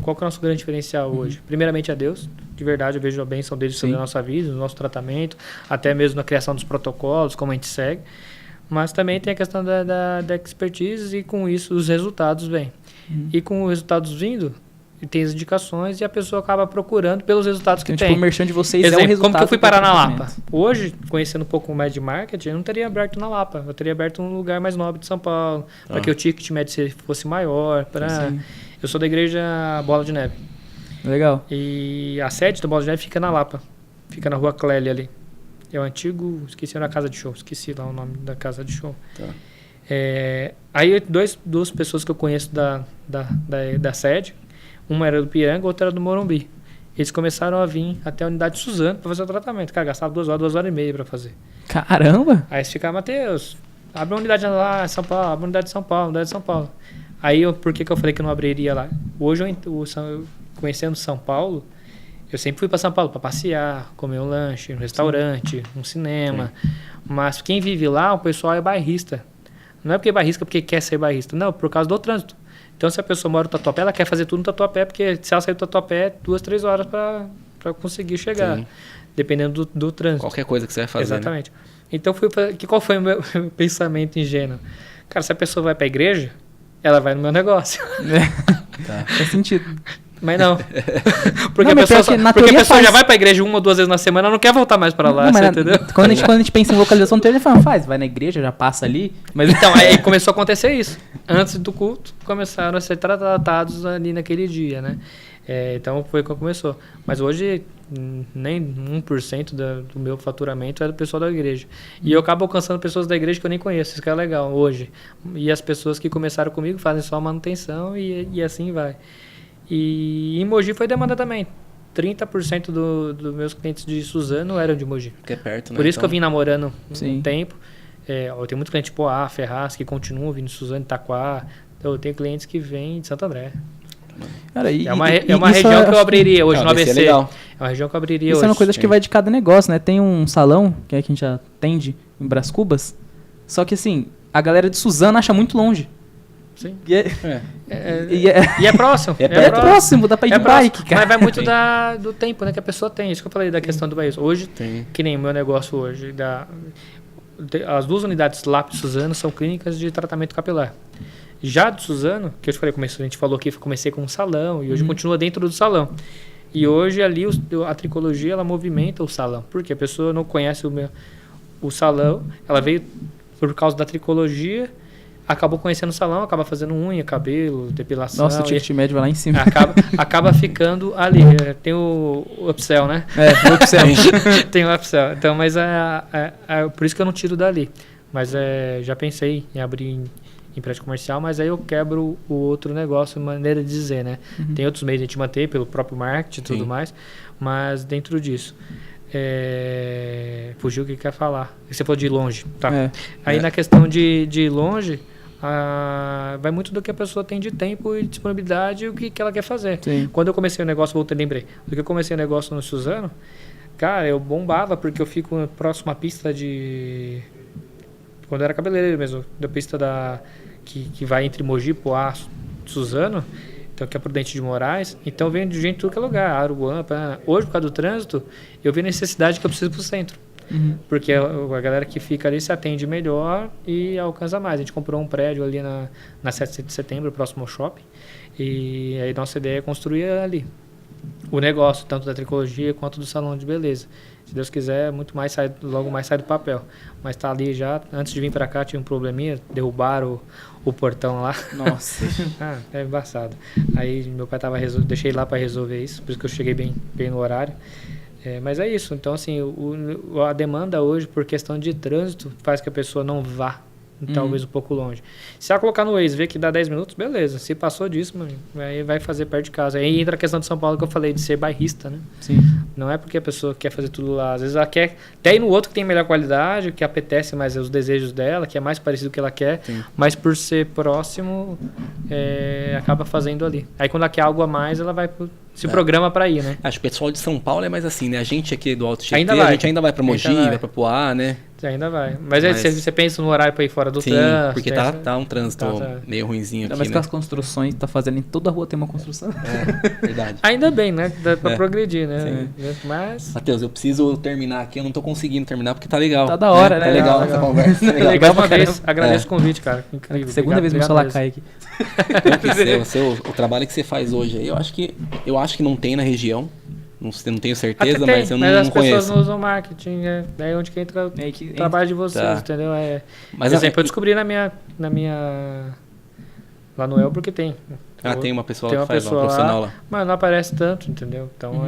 Qual que é o nosso grande diferencial hoje? Primeiramente a Deus, de verdade eu vejo a bênção dele sobre Sim. a nossa vida, no nosso tratamento, até mesmo na criação dos protocolos, como a gente segue. Mas também tem a questão da expertise e com isso os resultados vêm. E com os resultados vindo, tem as indicações e a pessoa acaba procurando pelos resultados que Então, tem. tipo, o merchan de vocês Exemplo, é o resultado. como que eu fui do parar na crescimento. Lapa? Hoje, conhecendo um pouco mais de marketing, eu não teria aberto na Lapa. Eu teria aberto um lugar mais nobre de São Paulo, para que o ticket médio fosse maior. Sim. Eu sou da igreja Bola de Neve. Legal. E a sede da Bola de Neve fica na Lapa. Fica na rua Clélia ali. É o antigo... Esqueci a casa de show. Esqueci lá o nome da casa de show. Tá. Aí duas pessoas que eu conheço da sede. Uma era do Piranga, outra era do Morumbi. Eles começaram a vir até a unidade de Suzano para fazer o tratamento. Cara, gastava 2 horas e meia para fazer. Caramba! Aí você ficava, Matheus, abre uma unidade lá em São Paulo, abre uma unidade de São Paulo, unidade de São Paulo. Aí, por que eu falei que eu não abriria lá? Hoje, conhecendo São Paulo, eu sempre fui para São Paulo para passear, comer um lanche, um restaurante, um cinema. Mas quem vive lá, o pessoal é bairrista. Não é porque é bairrista porque quer ser bairrista, não, por causa do trânsito. Então, se a pessoa mora no Tatuapé, ela quer fazer tudo no Tatuapé, porque se ela sair do Tatuapé, 2, 3 horas para conseguir chegar, Sim. dependendo do trânsito. Qualquer coisa que você vai fazer. Exatamente. Então, qual foi o meu pensamento ingênuo? Cara, se a pessoa vai para a igreja, ela vai no meu negócio. Tá. Faz sentido. Mas não. Porque Não, a pessoa, mas pior que na porque a teoria pessoa já faz. vai para a igreja 1 ou 2 vezes na semana, ela não quer voltar mais para lá, Não, você mas entendeu? quando a gente pensa em localização, teoria fala, vai na igreja, já passa ali. Mas Então, aí começou a acontecer isso. Antes do culto, começaram a ser tratados ali naquele dia, né? Então, foi quando começou. Mas hoje, nem 1% do meu faturamento é do pessoal da igreja. E eu acabo alcançando pessoas da igreja que eu nem conheço, isso que é legal hoje. E as pessoas que começaram comigo fazem só manutenção e assim vai. E em Mogi foi demanda também. 30% dos meus clientes de Suzano eram de Mogi. Porque é perto, né? Por isso que eu vim namorando Sim. um tempo. Eu tenho muito cliente tipo Ferraz, que continuam vindo de Suzano, Itaquá. Então, eu tenho clientes que vêm de Santo André. Cara, É uma isso região que eu abriria hoje no desse é ABC. legal. É uma região que eu abriria Isso hoje. é uma coisa acho que vai de cada negócio, né? Tem um salão, que é que a gente atende em Brás Cubas. Só que assim, a galera de Suzano acha muito longe. Sim. E é, É. E é próximo. É é próximo, dá pra ir de próximo. bike, cara. Mas vai muito Sim. do tempo, né, que a pessoa tem. Isso que eu falei da questão do país. Hoje, Tem. que nem o meu negócio hoje, as 2 unidades LAP de Suzano são clínicas de tratamento capilar. Já de Suzano, que eu te falei, a gente falou que comecei com um salão e hoje continua dentro do salão. E hoje ali a tricologia ela movimenta o salão, porque a pessoa não conhece o salão, ela veio por causa da tricologia, acabou conhecendo o salão, acaba fazendo unha, cabelo, depilação. Nossa, o ticket médio vai lá em cima. Acaba ficando ali. Tem o upsell, né? O upsell. Tem o upsell. Então, mas por isso que eu não tiro dali. Mas já pensei em abrir em prédio comercial, mas aí eu quebro o outro negócio, maneira de dizer, né? Tem outros meios de a gente manter pelo próprio marketing e tudo mais, mas dentro disso. Fugiu o que quer falar. Você falou de longe, tá? Aí na questão de longe, vai muito do que a pessoa tem de tempo e disponibilidade e o que ela quer fazer. Sim. Quando eu comecei o negócio, lembrei, do que eu comecei o negócio no Suzano, Cara, eu bombava porque eu fico próximo à pista de... Quando eu era cabeleireiro mesmo, da pista que vai entre Mogi, Poá, Suzano, então que é Prudente de Moraes. Então vem de gente de tudo que é lugar, Aruan, hoje por causa do trânsito, eu vi a necessidade que eu preciso ir pro centro. Porque a galera que fica ali se atende melhor e alcança mais. A gente comprou um prédio ali na 7 de setembro, próximo ao shopping, e aí nossa ideia é construir ali o negócio, tanto da tricologia quanto do salão de beleza. Se Deus quiser, logo mais sai do papel. Mas tá ali já, antes de vir para cá tinha um probleminha, derrubaram o portão lá. Nossa. É embaçado. Aí meu pai deixei lá para resolver isso, por isso que eu cheguei bem no horário. Mas é isso, então assim, a demanda hoje por questão de trânsito faz que a pessoa não vá, talvez um pouco longe. Se ela colocar no Waze e ver que dá 10 minutos, beleza. Se passou disso, aí vai fazer perto de casa. Aí entra a questão de São Paulo que eu falei, de ser bairrista, né? Sim. Não é porque a pessoa quer fazer tudo lá. Às vezes ela quer até ir no outro que tem melhor qualidade, que apetece mais os desejos dela, que é mais parecido com o que ela quer, Sim. mas por ser próximo, acaba fazendo ali. Aí quando ela quer algo a mais, ela vai se programa para ir, né? Acho que o pessoal de São Paulo é mais assim, né? A gente aqui do Alto Tietê, Ainda vai. a gente ainda vai pra Mogi, vai pra Poá, né? Ainda vai. Mas aí você pensa no horário para ir fora do trânsito. Porque tá um trânsito meio ruinzinho Ainda aqui, mais né? com as construções que tá fazendo em toda a rua tem uma construção. Verdade. Ainda bem, né? Dá pra progredir, né? Mas... Matheus, eu preciso terminar aqui, eu não tô conseguindo terminar porque tá legal. Tá da hora, né? Tá legal essa conversa. Legal uma vez, agradeço o convite, cara. Incrível. Segunda vez que meu celular cai aqui. O trabalho que você faz hoje aí, eu acho que não tem na região. Não tenho certeza, Até tem, mas eu mas não as conheço. pessoas não usam marketing, é onde que entra o trabalho de vocês, Tá. entendeu? Mas por exemplo, eu descobri na minha lá no El porque tem. Tem uma pessoa Tem que uma faz pessoa um profissional lá. Mas não aparece tanto, entendeu? Então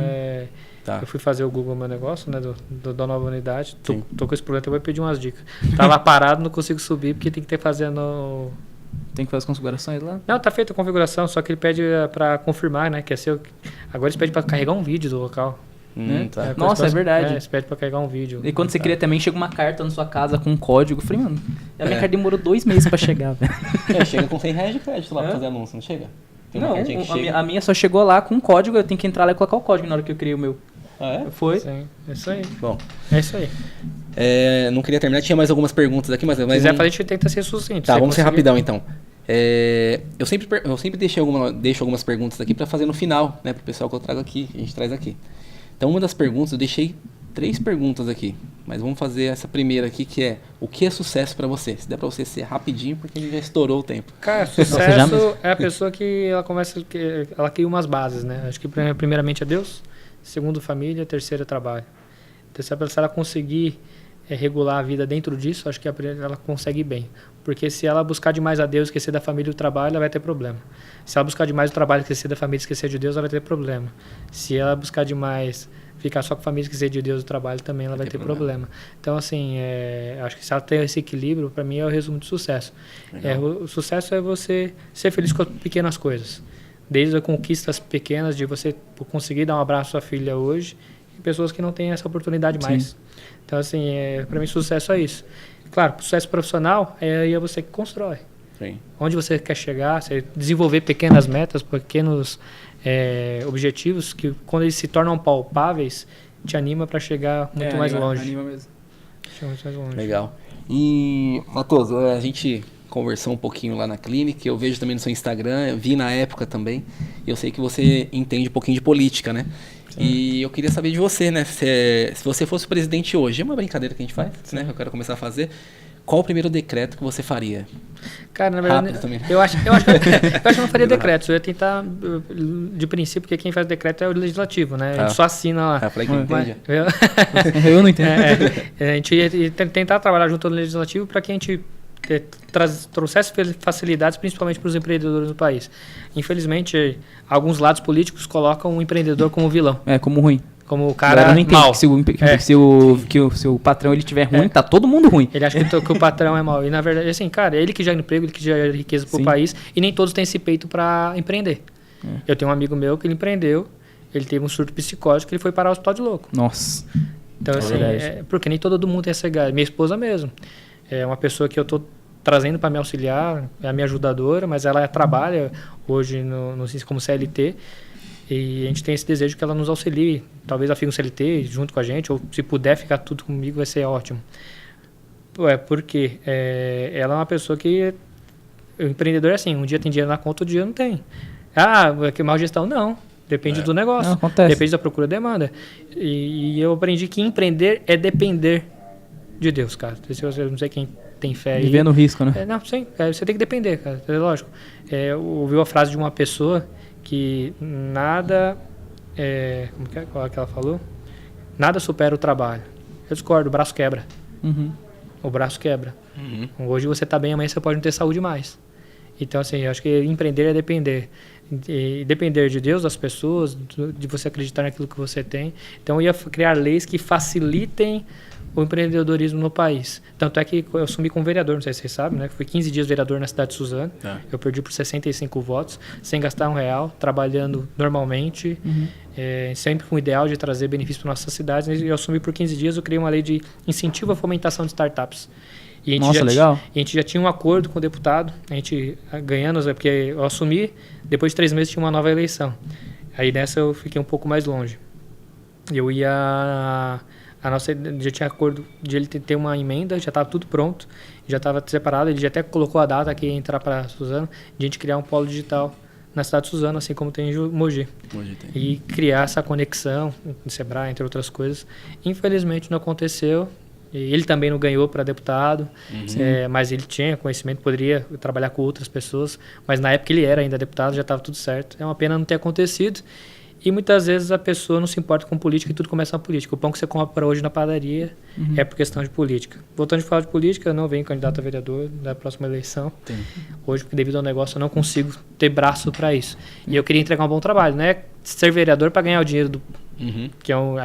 Tá. eu fui fazer o Google meu negócio, né, da nova unidade. Sim. Tô com esse problema, então eu vou pedir umas dicas. Tá lá parado, não consigo subir porque tem que ter fazendo. Tem que fazer as configurações lá? Não, tá feita a configuração, só que ele pede pra confirmar, né? Que é seu. Agora eles pedem pra carregar um vídeo do local. Tá. Nossa, é verdade. Eles pedem pra carregar um vídeo. E quando você cria também, chega uma carta na sua casa com um código. Eu falei, mano, a minha carta demorou 2 meses pra chegar, velho. Chega com R$100 de crédito lá pra fazer anúncio, não chega? Tem uma Não, cartinha que chega. a minha só chegou lá com um código, eu tenho que entrar lá e colocar o código na hora que eu criei o meu. Ah, é? Foi. Sim, é isso aí. Bom, É isso aí. não queria terminar, tinha mais algumas perguntas aqui, mas... Se quiser fazer, a gente tenta ser sucinto. Tá, Se vamos ser conseguir. rapidão então. Eu sempre deixo algumas perguntas aqui para fazer no final, né, pro pessoal que eu trago aqui, a gente traz aqui. Então, uma das perguntas, eu deixei 3 perguntas aqui, mas vamos fazer essa primeira aqui, que é: o que é sucesso para você? Se der para você ser rapidinho, porque a gente já estourou o tempo. Cara, sucesso é a pessoa que ela cria umas bases, né? Acho que primeiramente é Deus, segundo família, terceiro é trabalho. Então, se ela conseguir regular a vida dentro disso, acho que ela consegue bem. Porque se ela buscar demais a Deus, esquecer da família e do trabalho, ela vai ter problema. Se ela buscar demais o trabalho, esquecer da família, esquecer de Deus, ela vai ter problema. Se ela buscar demais ficar só com a família, esquecer de Deus e o trabalho, também ela vai ter problema. Então, assim, acho que se ela tem esse equilíbrio, para mim é o resumo de sucesso. O sucesso é você ser feliz com as pequenas coisas. Desde as conquistas pequenas, de você conseguir dar um abraço à sua filha hoje, e pessoas que não têm essa oportunidade mais. Então, assim, para mim, sucesso é isso. Claro, sucesso profissional é você que constrói. Sim. Onde você quer chegar, você desenvolver pequenas metas, pequenos objetivos, que quando eles se tornam palpáveis, te anima para chegar muito mais longe. Anima mesmo. Muito mais longe. Legal. E, Matheus, a gente conversou um pouquinho lá na clínica, eu vejo também no seu Instagram, vi na época também, eu sei que você entende um pouquinho de política, né? Sim. E eu queria saber de você, né? Se você fosse o presidente hoje, é uma brincadeira que a gente faz, né? Eu quero começar a fazer. Qual o primeiro decreto que você faria? Cara, na verdade, eu acho que eu não faria decretos. Eu ia tentar, de princípio, que quem faz decreto é o legislativo, né? A gente só assina lá. Eu falei que não entende. Eu não entendo. A gente ia tentar trabalhar junto ao legislativo para que a gente trouxesse facilidades, principalmente para os empreendedores do país. Infelizmente, alguns lados políticos colocam o empreendedor como vilão. Como ruim. Como o cara eu não entendo mal. Se o patrão ele tiver ruim, tá todo mundo ruim. Ele acha que o patrão é mal. E na verdade, assim, cara, é ele que gera emprego, ele que gera riqueza pro país, e nem todos têm esse peito para empreender. Eu tenho um amigo meu que ele empreendeu, ele teve um surto psicótico, ele foi parar o hospital de louco. Nossa. Então, assim, porque nem todo mundo tem essa gana. Minha esposa mesmo. É uma pessoa que eu tô trazendo para me auxiliar, é a minha ajudadora, mas ela trabalha hoje como CLT. E a gente tem esse desejo que ela nos auxilie. Talvez ela fique um CLT junto com a gente, ou se puder ficar tudo comigo, vai ser ótimo. Porque ela é uma pessoa que... O empreendedor é assim, um dia tem dinheiro na conta, outro dia não tem. Que mal gestão? Não. Depende do negócio. Não, acontece. Depende da procura e demanda. E eu aprendi que empreender é depender de Deus, cara. Eu não sei quem tem fé aí. Viver no risco, né? Não, sim. Você tem que depender, cara. É lógico. Eu ouvi a frase de uma pessoa que nada... Qual é que ela falou? Nada supera o trabalho. Eu discordo, o braço quebra. Uhum. O braço quebra. Hoje você está bem, amanhã você pode não ter saúde mais. Então, assim, eu acho que empreender é depender. E depender de Deus, das pessoas, de você acreditar naquilo que você tem. Então, eu ia criar leis que facilitem o empreendedorismo no país. Tanto é que eu assumi como vereador, não sei se vocês sabem, né? Fui 15 dias vereador na cidade de Suzano. Eu perdi por 65 votos, sem gastar R$1, trabalhando normalmente, sempre com o ideal de trazer benefício para nossas cidades. E eu assumi por 15 dias, eu criei uma lei de incentivo à fomentação de startups. E a gente Nossa, legal. A gente já tinha um acordo com o deputado, a gente ganhando, porque eu assumi, depois de 3 meses tinha uma nova eleição. Aí nessa eu fiquei um pouco mais longe. Eu ia... já tinha acordo de ele ter uma emenda, já estava tudo pronto, já estava separado, ele já até colocou a data que ia entrar para Suzano, de a gente criar um polo digital na cidade de Suzano, assim como tem em Mogi. E criar essa conexão, no Sebrae, entre outras coisas. Infelizmente não aconteceu. Ele também não ganhou para deputado, mas ele tinha conhecimento, poderia trabalhar com outras pessoas, mas na época ele era ainda deputado, já estava tudo certo. É uma pena não ter acontecido. E muitas vezes a pessoa não se importa com política e tudo começa na política. O pão que você compra hoje na padaria é por questão de política. Voltando a falar de política, eu não venho candidato a vereador da próxima eleição. Hoje, porque devido ao negócio, eu não consigo ter braço para isso. E eu queria entregar um bom trabalho, não é ser vereador para ganhar o dinheiro do... que é um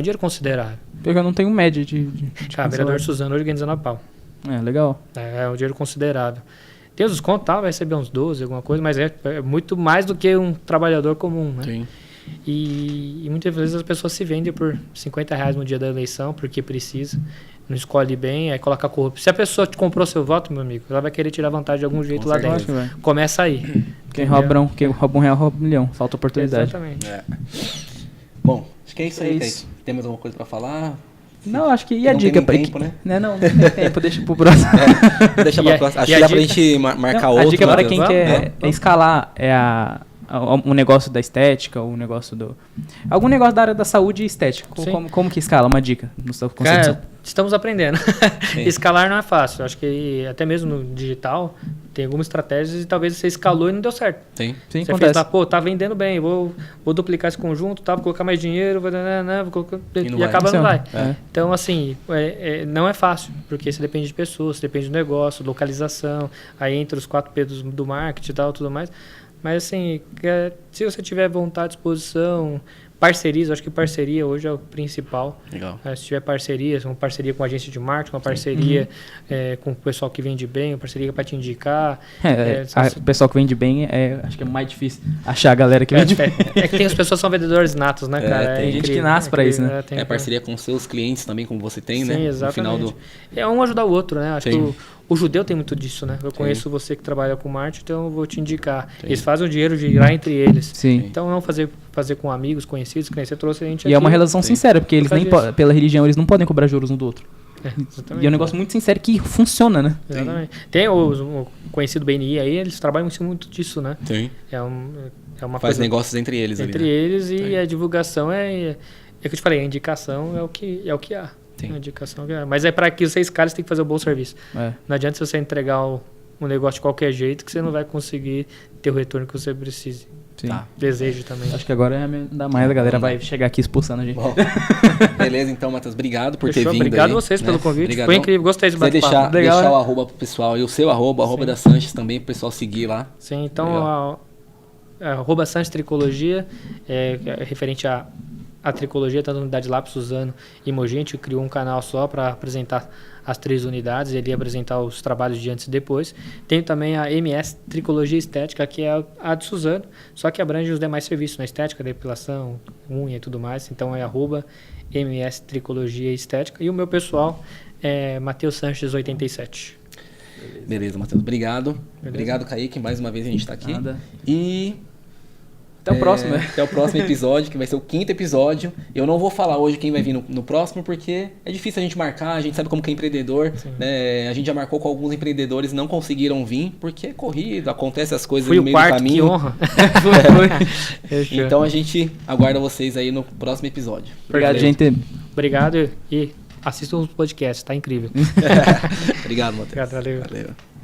dinheiro considerável. Porque eu não tenho média de vereador de Suzano hoje ganha 19 pau. Legal. É um dinheiro considerável. Tem os descontos, vai receber uns 12, alguma coisa, mas é muito mais do que um trabalhador comum, né? Sim. E muitas vezes as pessoas se vendem por R$50 no dia da eleição, porque precisa, não escolhe bem, aí coloca corrupção. Se a pessoa te comprou seu voto, meu amigo, ela vai querer tirar vantagem de algum jeito lá dentro. Começa aí. Quem rouba um real, rouba um milhão. Falta oportunidade. Exatamente. Bom, acho que é isso aí, Kaique. Temos alguma coisa para falar? Não, acho que... E a dica para tempo, né? Não tem tempo, deixa pro próximo. Deixa pra próxima. Acho que dá pra gente marcar outro. A dica para quem quer escalar um negócio da estética, ou um negócio do... Algum negócio da área da saúde e estética. Como que escala? Uma dica no seu conceito. Cara, estamos aprendendo. Escalar não é fácil. Acho que até mesmo no digital tem algumas estratégias e talvez você escalou e não deu certo. Sim, você acontece. fez, tá vendendo bem, vou duplicar esse conjunto, vou colocar mais dinheiro, vou colocar, e acaba não vai. Então, assim, não é fácil, porque você depende de pessoas, depende do negócio, localização, aí entra os 4P do marketing e tal, tudo mais. Mas, assim, se você tiver vontade, disposição, parcerias, acho que parceria hoje é o principal. Legal. Se tiver parcerias, uma parceria com a agência de marketing, uma parceria com o pessoal que vende bem, uma parceria para te indicar. O pessoal que vende bem, acho que é mais difícil achar a galera que vende bem. É que tem as pessoas que são vendedores natos, né, cara? Tem gente que nasce para isso, né? Parceria com seus clientes também, como você tem, sim, né? Exatamente. No final é um ajudar o outro, né? Acho que o judeu tem muito disso, né? Eu conheço você que trabalha com marketing, então eu vou te indicar. Eles fazem o dinheiro girar entre eles. Sim. Então não fazer com amigos, conhecidos, que nem você trouxe a gente aqui. E é uma relação sincera, porque eles pela religião, eles não podem cobrar juros um do outro. E é um negócio muito sincero que funciona, né? Exatamente. Tem o conhecido BNI aí, eles trabalham muito disso, né? Sim. É uma Faz coisa negócios entre eles. Entre ali, né? Eles e a divulgação é que eu te falei, a indicação é o que há. Sim. A indicação é o que há. Mas para que vocês caras tem que fazer um bom serviço. Não adianta você entregar um negócio de qualquer jeito que você não vai conseguir ter o retorno que você precise. Sim. Desejo também. Acho que agora ainda mais a galera vai chegar aqui expulsando a gente. Bom, beleza, então, Matheus, obrigado por ter vindo. Obrigado aí, a vocês pelo convite. Obrigadão. Foi incrível, gostei de bate-papo. Deixar o arroba pro pessoal e o seu arroba da Sanches também pro pessoal seguir lá. Sim, então arroba Sanches Tricologia é referente a tricologia, tanto a unidade Lápis, Suzano e Mogi. A gente criou um canal só para apresentar as 3 unidades, ele ia apresentar os trabalhos de antes e depois. Tem também a MS Tricologia Estética, que é a de Suzano, só que abrange os demais serviços, na estética, depilação, unha e tudo mais. Então é arroba MS Tricologia Estética. E o meu pessoal é Matheus Sanches 87. Beleza, Matheus, obrigado. Beleza. Obrigado, Kaique, mais uma vez a gente está aqui. Nada. E Até o próximo, né? Até o próximo episódio, que vai ser o 5º episódio. Eu não vou falar hoje quem vai vir no próximo, porque é difícil a gente marcar, a gente sabe como que é empreendedor. Né? A gente já marcou com alguns empreendedores, não conseguiram vir, porque é corrido, acontece as coisas no meio do caminho. Que honra. Então a gente aguarda vocês aí no próximo episódio. Obrigado, gente. Obrigado e assistam os podcasts, tá incrível. Obrigado, Matheus. Obrigado, valeu. Valeu.